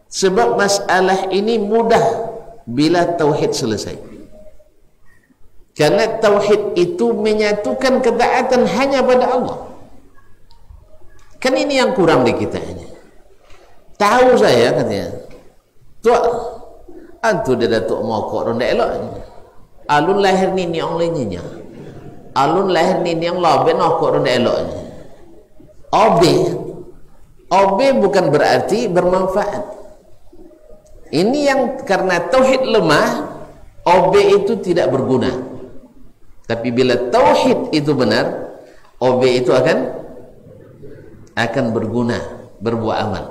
Sebab masalah ini mudah bila tauhid selesai. Karena tauhid itu menyatukan ketaatan hanya pada Allah. Kan ini yang kurang di kita ini. Tahu saya katanya, tuak, antu dia datuk mokok ronda elok. Alun lahir ni yang lainnya. Alun lahir ni yang laben mokok ronda elok. Ob bukan berarti bermanfaat. Ini yang karena tauhid lemah, OB itu tidak berguna. Tapi bila tauhid itu benar, OB itu akan berguna, berbuah amal.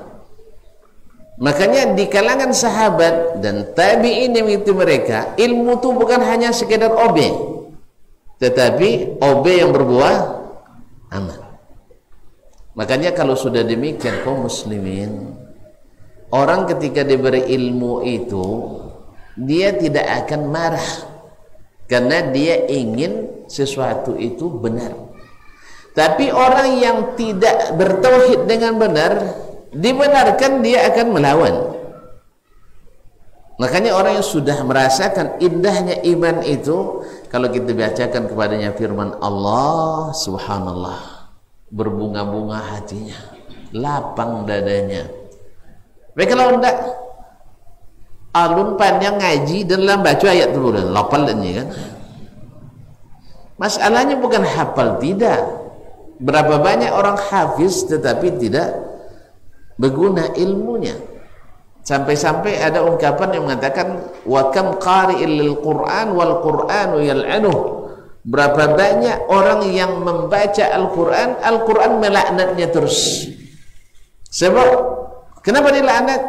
Makanya di kalangan sahabat dan tabi'in yang itu mereka, ilmu itu bukan hanya sekedar OB, tetapi OB yang berbuah amal. Makanya kalau sudah demikian kaum muslimin, orang ketika diberi ilmu itu, dia tidak akan marah karena dia ingin sesuatu itu benar. Tapi orang yang tidak bertauhid dengan benar, dibenarkan dia akan melawan. Makanya orang yang sudah merasakan indahnya iman itu, kalau kita bacakan kepadanya firman Allah, subhanallah, berbunga-bunga hatinya, lapang dadanya. Baik, kalau tidak alun panjang ngaji dan dalam baca ayat itu dan lapal ini kan. Masalahnya bukan hafal, tidak. Berapa banyak orang hafiz tetapi tidak berguna ilmunya. Sampai-sampai ada ungkapan yang mengatakan wa kam qari'il lil Qur'an wal Qur'anu yal'anuh. Berapa banyak orang yang membaca Al-Qur'an, Al-Qur'an melaknatnya terus. Sebab kenapa dilaknat?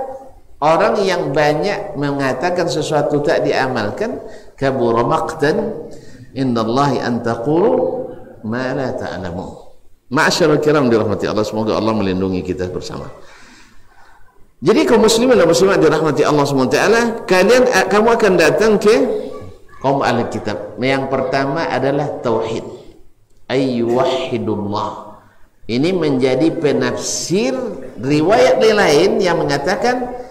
Orang yang banyak mengatakan sesuatu tak diamalkan, kabura maqtan indallahi an taqulu ma la ta'lamun. Ma'asyiral kiram dirahmati Allah, semoga Allah melindungi kita bersama. Jadi kaum muslimin dan muslimat dirahmati Allah SWT, kamu akan datang ke kaum ahli kitab. Yang pertama adalah tauhid, ayyuwahidullah. Ini menjadi penafsir riwayat lain yang mengatakan,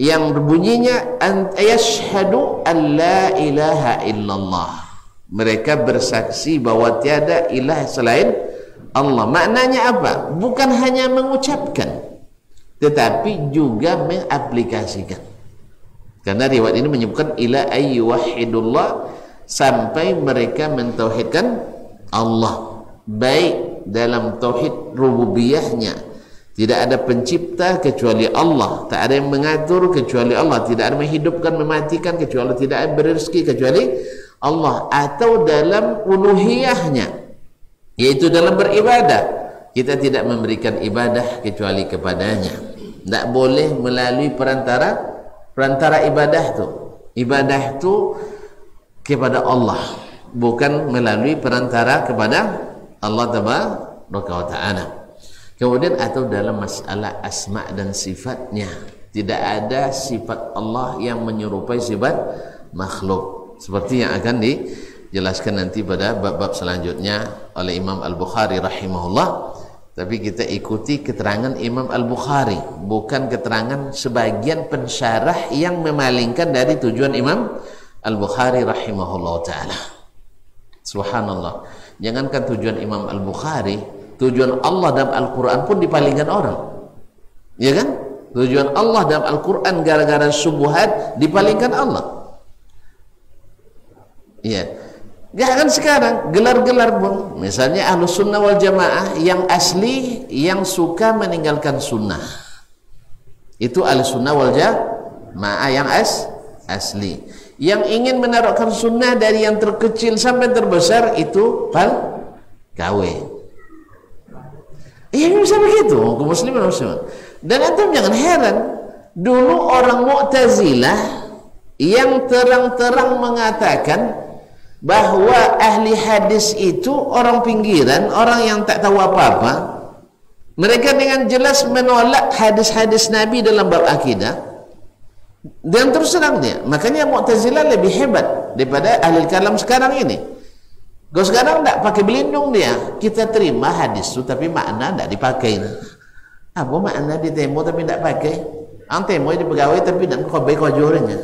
yang berbunyinya yashhadu an la ilaha illallah. Mereka bersaksi bahwa tiada ilah selain Allah. Maknanya apa? Bukan hanya mengucapkan, tetapi juga mengaplikasikan. Karena riwayat ini menyebutkan ila ayyuwahidullah, sampai mereka mentauhidkan Allah, baik dalam tauhid rububiyahnya, tidak ada pencipta kecuali Allah, tak ada yang mengatur kecuali Allah, tidak ada menghidupkan, mematikan kecuali, tidak ada berezeki kecuali Allah, atau dalam uluhiyahnya, yaitu dalam beribadah, kita tidak memberikan ibadah kecuali kepadanya. Tidak boleh melalui perantara ibadah tu. Ibadah tu kepada Allah, bukan melalui perantara kepada Allah Tabaraka wa Ta'ala. Kemudian atau dalam masalah asma dan sifatnya, tidak ada sifat Allah yang menyerupai sifat makhluk, seperti yang akan dijelaskan nanti pada bab-bab selanjutnya oleh Imam Al-Bukhari rahimahullah. Tapi kita ikuti keterangan Imam Al-Bukhari, bukan keterangan sebagian pensyarah yang memalingkan dari tujuan Imam Al-Bukhari rahimahullah ta'ala. Subhanallah, jangankan tujuan Imam Al-Bukhari, tujuan Allah dalam Al-Quran pun dipalingkan orang, ya kan? Tujuan Allah dalam Al-Quran gara-gara subuhat dipalingkan Allah, ya. Jangan sekarang gelar-gelar pun, misalnya Ahlus Sunnah wal Jamaah yang asli, yang suka meninggalkan sunnah, itu Ahlus Sunnah wal Jamaah yang asli. Yang ingin menaruhkan sunnah dari yang terkecil sampai terbesar, itu KW. Iya, bisa begitu kaum muslimin dan muslimat. Dan antum jangan heran, dulu orang Mu'tazilah yang terang-terang mengatakan bahwa ahli hadis itu orang pinggiran, orang yang tak tahu apa-apa, Mereka dengan jelas menolak hadis-hadis Nabi dalam bab akidah. Dan terus terang dia. Makanya Mu'tazilah lebih hebat daripada ahli kalam sekarang ini. Kalau sekarang tak pakai berlindung dia. Kita terima hadis itu tapi makna tak dipakai. Apa makna di temo tapi tak pakai? Ang temo di pegawai tapi tak kobai kojornya.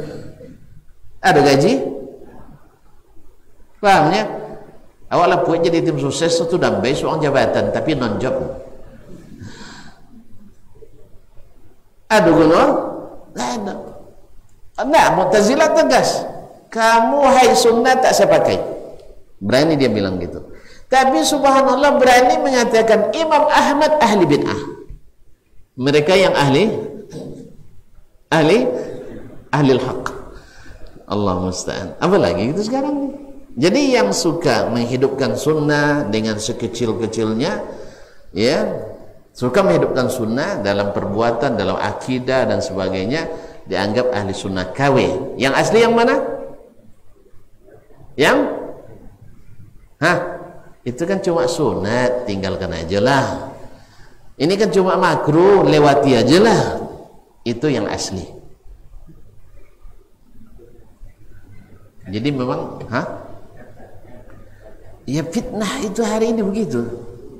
Ada gaji? Pahamnya? Awalnya buat jadi tim sukses itu dambai seorang jabatan tapi non job. Ada guna? Tak ada. Nah, Mu'tazilah tegas. Kamu hai sunnah tak saya pakai. Berani dia bilang gitu. Tapi subhanallah berani mengatakan Imam Ahmad ahli bid'ah. Mereka yang ahli al-haq. Allah musta'an. Apa lagi itu sekarang? Jadi yang suka menghidupkan sunnah dengan sekecil-kecilnya, ya, suka menghidupkan sunnah dalam perbuatan, dalam akidah dan sebagainya, dianggap ahli sunnah KW. Yang asli yang mana? Yang? Itu kan cuma sunat, tinggalkan aja lah. Ini kan cuma makruh, lewati aja lah. Itu yang asli. Jadi memang, ya fitnah itu hari ini begitu.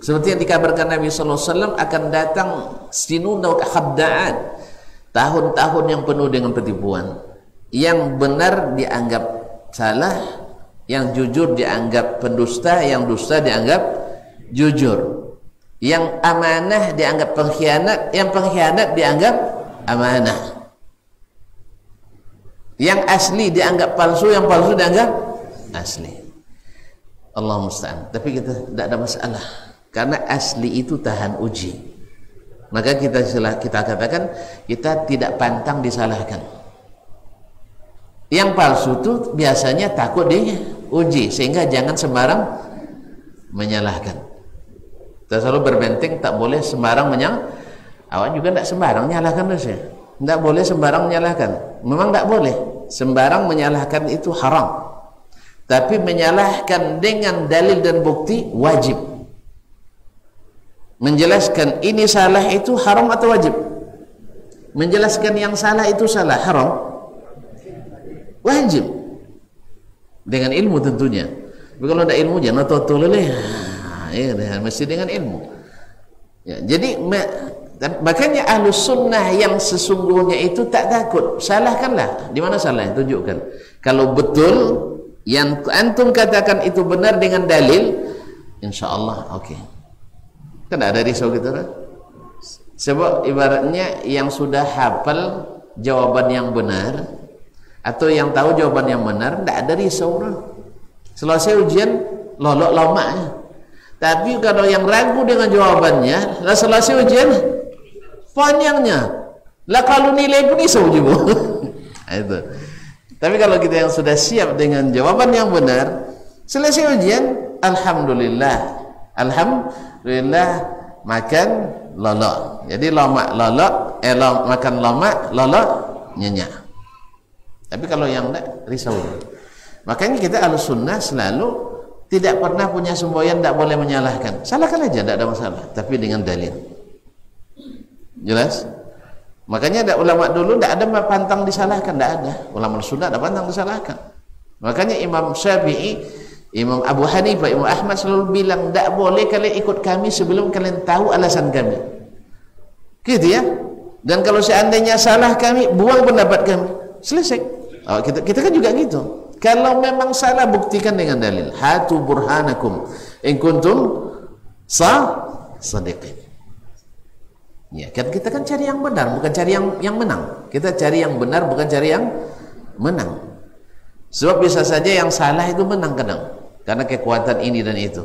Seperti yang dikabarkan Nabi SAW akan datang sinun dan khabda'at, tahun-tahun yang penuh dengan petipuan. Yang benar dianggap salah, yang jujur dianggap pendusta, yang dusta dianggap jujur. Yang amanah dianggap pengkhianat, yang pengkhianat dianggap amanah. Yang asli dianggap palsu, yang palsu dianggap asli. Allah musta'an. Tapi kita tidak ada masalah karena asli itu tahan uji. Maka kita katakan kita tidak pantang disalahkan. Yang palsu itu biasanya takut diuji, sehingga jangan sembarang menyalahkan. Kita selalu berbenteng, tak boleh sembarang awak juga tidak sembarang menyalahkan dosa. Tidak boleh sembarang menyalahkan. Memang tidak boleh. Sembarang menyalahkan itu haram. Tapi menyalahkan dengan dalil dan bukti wajib. Menjelaskan ini salah itu haram atau wajib? Menjelaskan yang salah itu salah, haram? Wajib. Dengan ilmu tentunya. Tapi kalau tidak ilmu jangan tololeh. Ya, mesti dengan ilmu. Ya, jadi makanya ahlus sunnah yang sesungguhnya itu tak takut. Salahkanlah. Di mana salah? Tunjukkan. Kalau betul yang antum katakan itu benar dengan dalil, insya Allah oke. Kan ada risau gitu kan? Sebab ibaratnya yang sudah hafal jawaban yang benar atau yang tahu jawaban yang benar, tidak ada risau. Selesai ujian lolok lamanya. Tapi kalau yang ragu dengan jawabannya, lah selesai ujian panjangnya. Lah kalau nilai pun risau juga. Itu. Tapi kalau kita yang sudah siap dengan jawaban yang benar, selesai ujian, alhamdulillah. Alhamdulillah makan lolok. Jadi lomak lolok, makan lomak lolok nyenyak. Tapi kalau yang enggak risau. Makanya kita ahlus sunnah selalu tidak pernah punya semboyan tidak boleh menyalahkan. Salahkan aja, tidak ada masalah, tapi dengan dalil. Jelas? Makanya ada ulama dulu tidak ada pantang disalahkan, tidak ada. Ulama sunnah tidak pantang disalahkan. Makanya Imam Syafi'i, Imam Abu Hanifah, Imam Ahmad selalu bilang tidak boleh kalian ikut kami sebelum kalian tahu alasan kami. Gitu ya. Dan kalau seandainya salah kami, buang pendapat kami. Selesai. Kita kan juga gitu. Kalau memang salah, buktikan dengan dalil. Hatu burhanakum in kuntum sadiqin. Ya, kan kita kan cari yang benar, bukan cari yang menang. Kita cari yang benar, bukan cari yang menang. Sebab bisa saja yang salah itu menang kadang, karena kekuatan ini dan itu.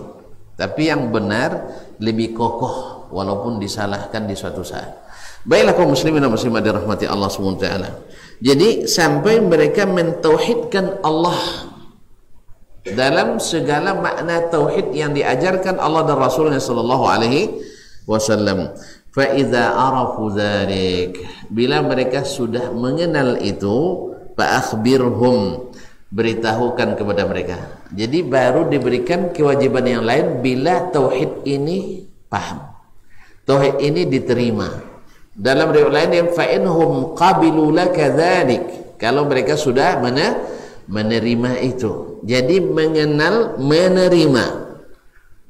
Tapi yang benar lebih kokoh walaupun disalahkan di suatu saat. Baiklah kaum muslimin dan muslimat dirahmati Allah Subhanahu wa taala. Jadi sampai mereka mentauhidkan Allah dalam segala makna tauhid yang diajarkan Allah dan Rasulnya sallallahu alaihi wasallam. Fa idza arafu dzalik, bila mereka sudah mengenal itu, fa akhbirhum, beritahukan kepada mereka. Jadi baru diberikan kewajiban yang lain bila tauhid ini paham. tauhid ini diterima. Dalam riwayat lain yang fa inhum qabilu laka dzalik, kalau mereka sudah menerima itu. Jadi mengenal, menerima,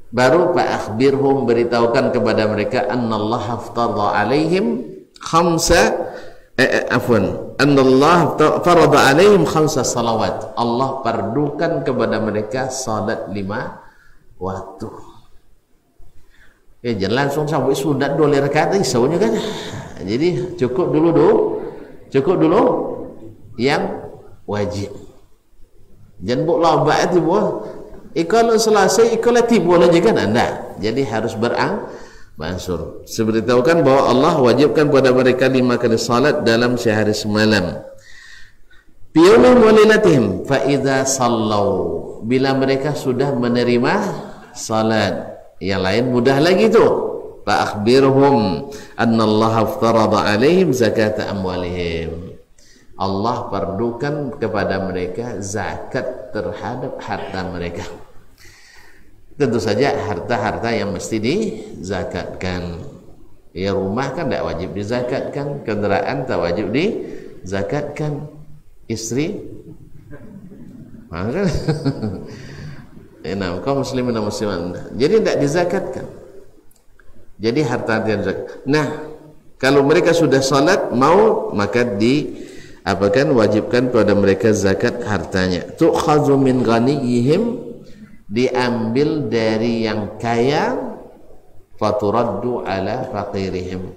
baru fa akhbirhum, beritahukan kepada mereka annallaha aftarada alaihim annallah farada alaihim khamsa salawat, Allah pardukan kepada mereka salat 5 waktu. Jangan langsung sampai sunat 2 rakaat isaunya kan. Jadi cukup dulu yang wajib. Jangan buat labat itu buat. Kalau selesai ikut boleh juga anda. Jadi harus berangsur. Seberitahukan bahwa Allah wajibkan pada mereka 5 kali salat dalam sehari semalam. Biyaumin walilatihim fa idza sallau, bila mereka sudah menerima salat. Yang lain mudah lagi tu. Fa akhbirhum annallaha aftarada alaihim zakata amwalihim, Allah pardukan kepada mereka zakat terhadap harta mereka. Tentu saja harta-harta yang mesti dizakatkan. Ya, rumah kan tidak wajib dizakatkan, kendaraan tak wajib dizakatkan, istri kan? Kaum muslimin dan muslimat, jadi tidak dizakatkan. Jadi harta yang zakat. Nah, kalau mereka sudah salat mau, maka wajibkan pada mereka zakat hartanya. Tu'khadhu min ghaniyihim, diambil dari yang kaya, faturaddu ala faqirihim,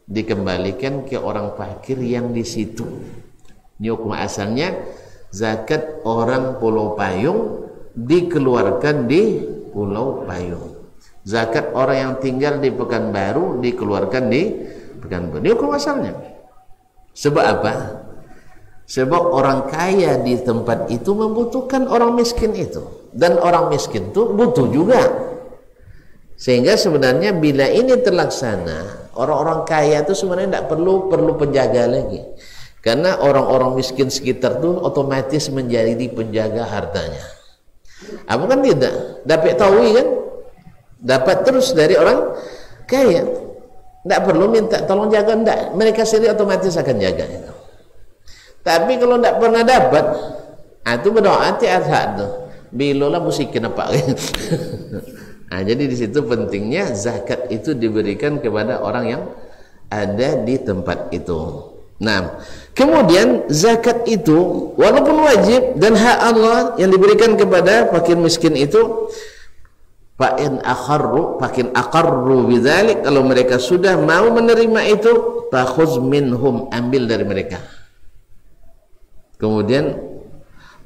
dikembalikan ke orang fakir yang di situ. Ini hukum asalnya, zakat orang Pulau Payung dikeluarkan di Pulau Payung. Zakat orang yang tinggal di Pekanbaru dikeluarkan di Pekanbaru. Ini hukum asalnya. Sebab apa? Sebab orang kaya di tempat itu membutuhkan orang miskin itu, dan orang miskin itu butuh juga. Sehingga sebenarnya bila ini terlaksana, orang-orang kaya itu sebenarnya tidak perlu penjaga lagi, karena orang-orang miskin sekitar itu otomatis menjadi penjaga hartanya. Apa kan tidak dapat tahu kan, dapat terus dari orang kaya, tidak perlu minta tolong jaga, tidak, mereka sendiri otomatis akan jaga itu. Tapi kalau tidak pernah dapat, itu berdoa tiap-tiap tu. Bilolah musikin apa? Jadi di situ pentingnya zakat itu diberikan kepada orang yang ada di tempat itu. Nah, kemudian zakat itu walaupun wajib dan hak Allah yang diberikan kepada fakir miskin itu, fa in aqarru bidzalik, kalau mereka sudah mau menerima itu, takhuz minhum, ambil dari mereka. Kemudian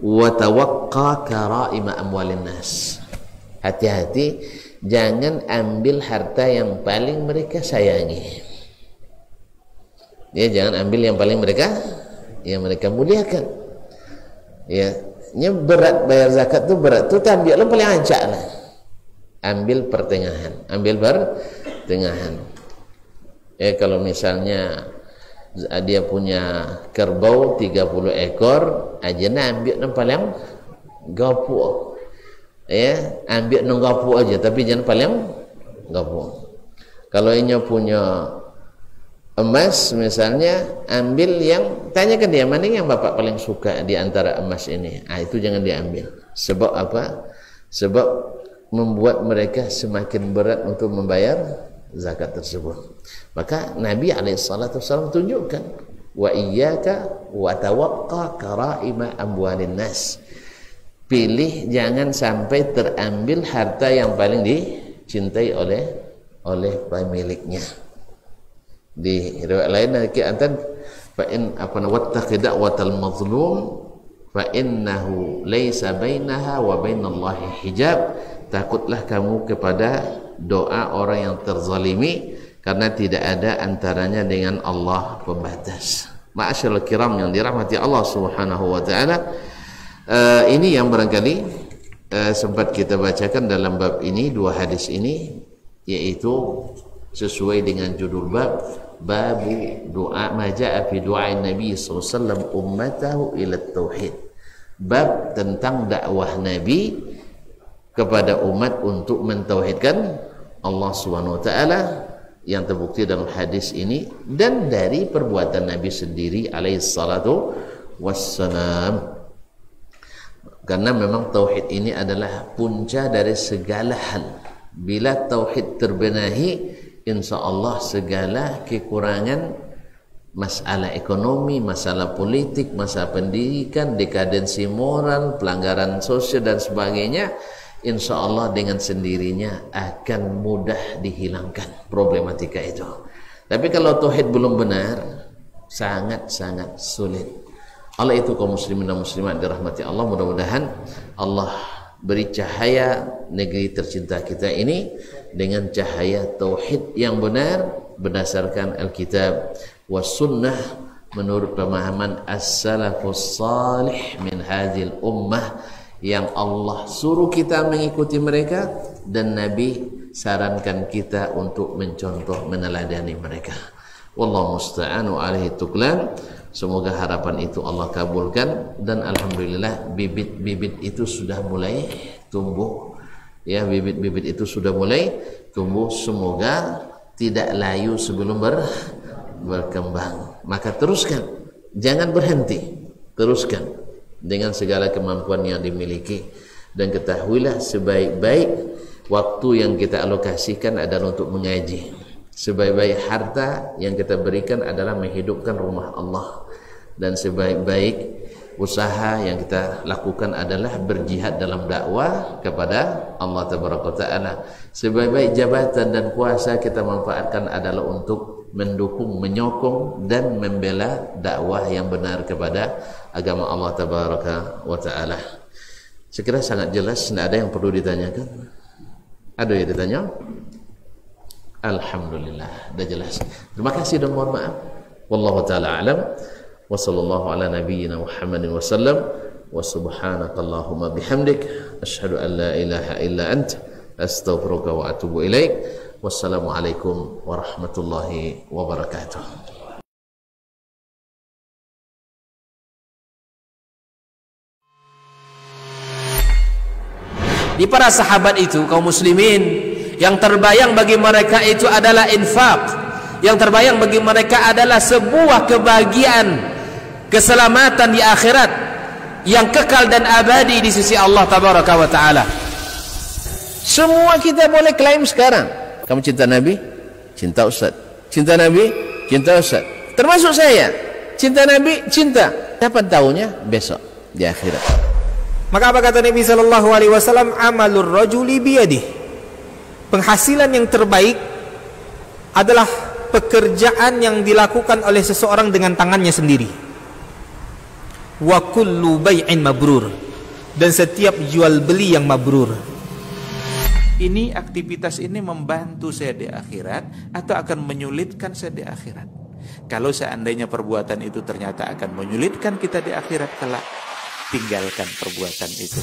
watawaqqa karaima amwalin nas, hati-hati jangan ambil harta yang paling mereka sayangi. Ya, jangan ambil yang paling mereka muliakan. Ya, berat bayar zakat tu berat tu, ambil yang paling ancak lah. Ambil pertengahan. Ya, kalau misalnya dia punya kerbau 30 ekor, aja ambil yang paling gapu. Ya, ambil yang gapu aja, tapi jangan paling gapu. Kalau ini punya emas misalnya, ambil yang, tanyakan dia mana yang bapak paling suka di antara emas ini. Itu jangan diambil. Sebab apa? Sebab membuat mereka semakin berat untuk membayar zakat tersebut. Maka Nabi SAW tunjukkan, wa iyyaka wa tawaqqa karaima amwalin nas, pilih jangan sampai terambil harta yang paling dicintai oleh pemiliknya. Di riwayat lain antan fa in wattaqi da'watal mazlum fa innahu laisa bainaha wa bainallahi hijab, takutlah kamu kepada doa orang yang terzalimi, karena tidak ada antaranya dengan Allah pembatas. Ma'asyiral kiram yang dirahmati Allah Subhanahu wa taala, ini yang barangkali sempat kita bacakan dalam bab ini, 2 hadis ini, yaitu sesuai dengan judul babu doa maja'a fi du'a Nabi sallallahu alaihi wasallam ummatahu ila tauhid, bab tentang dakwah Nabi kepada umat untuk mentauhidkan Allah Subhanahu wa taala yang terbukti dalam hadis ini dan dari perbuatan Nabi sendiri alaihi salatu wassalam. Karena memang tauhid ini adalah punca dari segala hal. Bila tauhid terbenahi, insya Allah segala kekurangan, masalah ekonomi, masalah politik, masalah pendidikan, dekadensi moral, pelanggaran sosial dan sebagainya, insya Allah dengan sendirinya akan mudah dihilangkan problematika itu. Tapi kalau tauhid belum benar, sangat-sangat sulit. Allah itu kaum muslimin dan muslimat dirahmati Allah, mudah-mudahan Allah beri cahaya negeri tercinta kita ini dengan cahaya tauhid yang benar berdasarkan Alkitab was sunnah menurut pemahaman as-salafus salih min hadhil ummah yang Allah suruh kita mengikuti mereka dan Nabi sarankan kita untuk mencontoh meneladani mereka. Wallahu musta'anu alaihi tuklan. Semoga harapan itu Allah kabulkan dan alhamdulillah bibit-bibit itu sudah mulai tumbuh. Ya, bibit-bibit itu sudah mulai tumbuh. Semoga tidak layu sebelum berkembang. Maka teruskan, jangan berhenti. Teruskan dengan segala kemampuan yang dimiliki dan ketahuilah sebaik-baik waktu yang kita alokasikan adalah untuk mengaji. Sebaik-baik harta yang kita berikan adalah menghidupkan rumah Allah, dan sebaik-baik usaha yang kita lakukan adalah berjihad dalam dakwah kepada Allah Tabaraka Ta'ala. Sebaik-baik jabatan dan kuasa kita manfaatkan adalah untuk mendukung, menyokong dan membela dakwah yang benar kepada agama Allah Tabaraka wa Ta'ala. Sekiranya sangat jelas, tidak ada yang perlu ditanyakan. Ada yang ditanya? Alhamdulillah, sudah jelas. Terima kasih dan mohon maaf. Wallahu ta'ala alam. Wa sallallahu ala nabiyyina Muhammadin wa sallam. Wa subhanakallahumma bihamdik asyhadu an la ilaha illa anta astaghfiruka wa atubu ilaik. Wassalamualaikum warahmatullahi wabarakatuh. Di para sahabat itu kaum muslimin, yang terbayang bagi mereka itu adalah infak. Yang terbayang bagi mereka adalah sebuah kebahagiaan, keselamatan di akhirat yang kekal dan abadi di sisi Allah Tabaraka wa Ta'ala. Semua kita boleh klaim sekarang. Kamu cinta Nabi? Cinta Ustaz. Cinta Nabi? Cinta Ustaz. Termasuk saya. Cinta Nabi? Cinta. Kapan tahunya? Besok di akhirat. Maka apa kata Nabi SAW? Amalur rajuli biyadih. Penghasilan yang terbaik adalah pekerjaan yang dilakukan oleh seseorang dengan tangannya sendiri. Wa kullu bai'in mabrur, dan setiap jual beli yang mabrur. Ini aktivitas ini membantu saya di akhirat atau akan menyulitkan saya di akhirat. Kalau seandainya perbuatan itu ternyata akan menyulitkan kita di akhirat kelak, tinggalkan perbuatan itu.